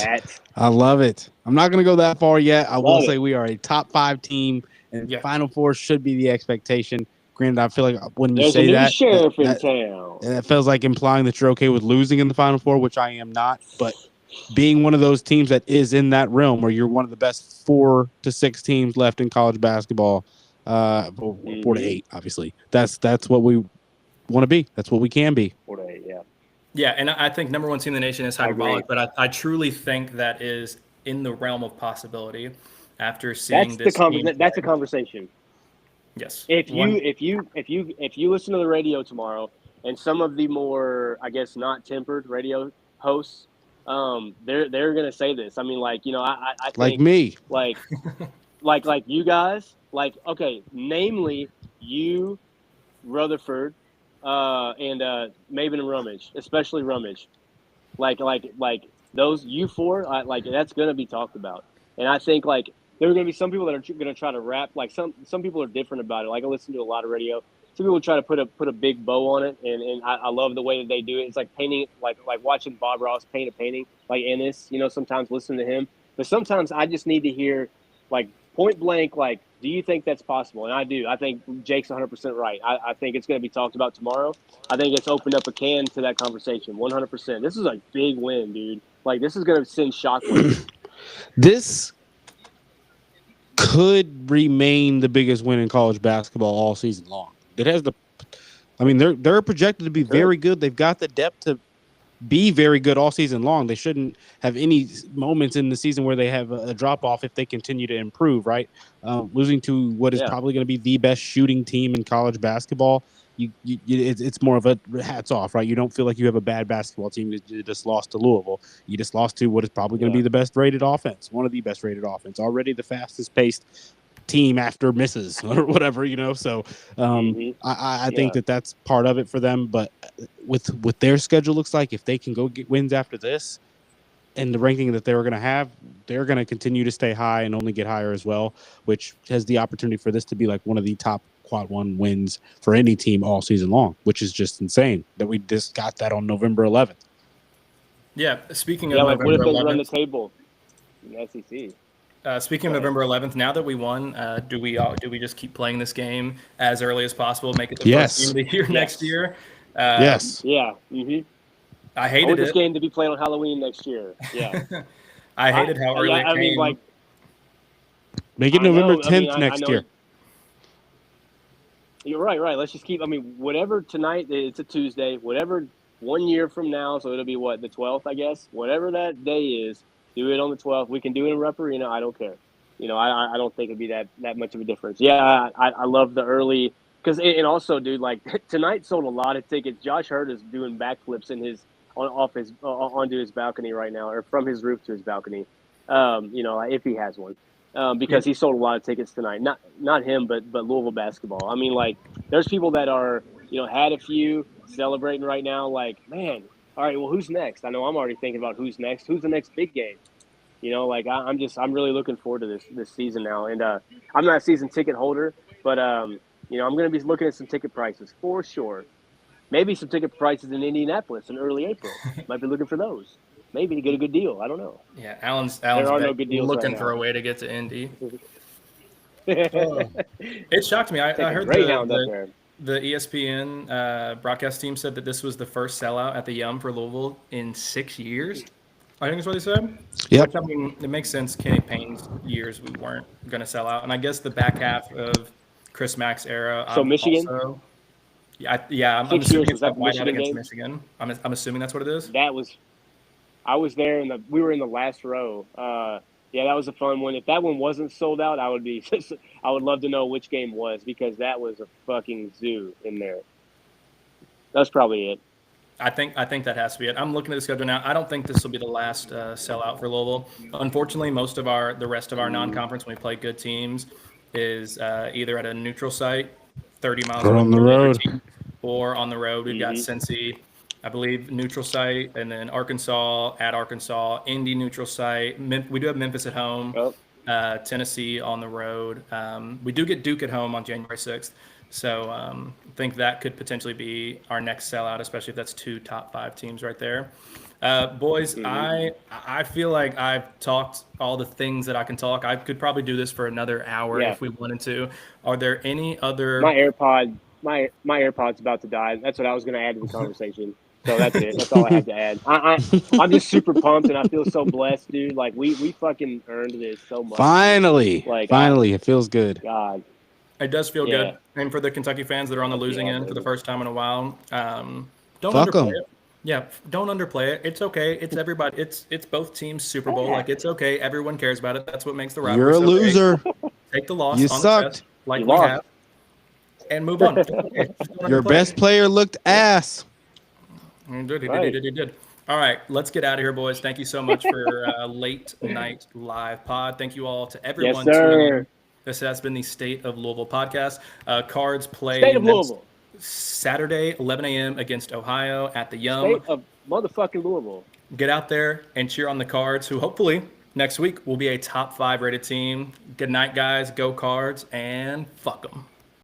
I love it. I'm not going to go that far yet. I will say we are a top 5 team, and Final Four should be the expectation. Granted, I feel like when you say that, sheriff in town. That feels like implying that you're okay with losing in the Final Four, which I am not. But being one of those teams that is in that realm where you're one of the best 4 to 6 teams left in college basketball, 4 to 8, obviously. That's what we want to be. That's what we can be. 4 to 8, yeah. Yeah, and I think number one team in the nation is hyperbolic, but I truly think that is in the realm of possibility after seeing this. That's a conversation. Yes. If you listen to the radio tomorrow, and some of the more, I guess, not tempered radio hosts, they're gonna say this. I mean, like, you know, I think, like me, like you guys, like, okay, namely you, Rutherford, and Maven and Rummage, especially Rummage, like those you 4, like that's gonna be talked about. And I think like there are gonna be some people that are gonna try to rap. Like some people are different about it. Like I listen to a lot of radio. Some people try to put a big bow on it, and I love the way that they do it. It's like painting, like watching Bob Ross paint a painting, like Ennis. You know, sometimes listen to him, but sometimes I just need to hear, like, point blank, like, do you think that's possible? And I do. I think Jake's 100% right. I think it's going to be talked about tomorrow. I think it's opened up a can to that conversation, 100%. This is a big win, dude. Like, this is going to send shockwaves. This could remain the biggest win in college basketball all season long. It has they're projected to be very good. They've got the depth to be very good all season long. They shouldn't have any moments in the season where they have a drop off if they continue to improve, right? Losing to what is probably going to be the best shooting team in college basketball, it's more of a hats off, right? You don't feel like you have a bad basketball team. You just lost to Louisville. You just lost to what is probably going to be the best rated offense, one of the best rated offense, already the fastest paced team after misses or whatever, you know. So I think that's part of it for them. But with their schedule looks like, if they can go get wins after this and the ranking that they were going to have, they're going to continue to stay high and only get higher as well, which has the opportunity for this to be like one of the top quad one wins for any team all season long, which is just insane that we just got that on November 11th. Yeah. Speaking of like November what if they 11th, run the table in the SEC? Speaking of November 11th, now that we won, do we just keep playing this game as early as possible, make it the first game of the year next year? Yes. Yeah. Mm-hmm. I hated this game to be played on Halloween next year. Yeah. I hated how early it came. I mean, like, make it November 10th next year. You're right. Let's just keep. I mean, whatever tonight. It's a Tuesday. Whatever 1 year from now, so it'll be what, the 12th, I guess. Whatever that day is, do it on the 12th. We can do it in Rupp Arena. I don't care. I don't think it'd be that much of a difference. Yeah, I love the early because and also, dude, like tonight sold a lot of tickets. Josh Hurt is doing backflips in onto his balcony right now, or from his roof to his balcony. If he has one. Because he sold a lot of tickets tonight. Not him, but Louisville basketball. I mean, like, there's people that are, had a few celebrating right now. Like, man, all right, well, who's next? I know I'm already thinking about who's next. Who's the next big game? I'm really looking forward to this season now. And I'm not a season ticket holder, but I'm going to be looking at some ticket prices for sure. Maybe some ticket prices in Indianapolis in early April. Might be looking for those. Maybe to get a good deal. I don't know. Yeah, Alan's no good deals looking right for a way to get to Indy. It shocked me. I heard the ESPN broadcast team said that this was the first sellout at the Yum for Louisville in 6 years. I think is what they said. Yep. Which, I mean, it makes sense. Kenny Payne's years we weren't going to sell out, and I guess the back half of Chris Mack's era. So Michigan. Also, I'm assuming it's that Whitehead against Michigan. I'm assuming that's what it is. I was there we were in the last row. That was a fun one. If that one wasn't sold out, I would love to know which game was, because that was a fucking zoo in there. That's probably it. I think that has to be it. I'm looking at the schedule now. I don't think this will be the last sellout for Louisville. Unfortunately, the rest of our non-conference, when we play good teams, is either at a neutral site, 30 miles or on the road, or on the road. We've got Cincy, I believe, neutral site, and then Arkansas at Arkansas, Indy neutral site. We do have Memphis at home, Tennessee on the road. We do get Duke at home on January 6th. So I think that could potentially be our next sellout, especially if that's 2 top 5 teams right there. Boys, I feel like I've talked all the things that I can talk. I could probably do this for another hour if we wanted to. Are there any other? My AirPod's about to die. That's what I was going to add to the conversation. So that's it. That's all I have to add. I'm just super pumped, and I feel so blessed, dude. Like we fucking earned this so much. Finally, it fees good. God. It does feel good. And for the Kentucky fans that are on the losing end for the first time in a while, don't underplay it. Yeah, don't underplay it. It's okay. It's everybody. It's both teams Super Bowl. Like, it's okay. Everyone cares about it. That's what makes the rivalry. You're a loser. Take the loss. You on sucked. The chest, like we have, and move on. Your best player looked ass. He did. All right, let's get out of here, boys. Thank you so much for late night live pod. Thank you all to everyone tuning in. This has been the State of Louisville podcast. Cards play Saturday, 11 a.m. against Ohio at the Yum. State of motherfucking Louisville. Get out there and cheer on the Cards, who hopefully next week will be a top 5 rated team. Good night, guys. Go Cards, and fuck them.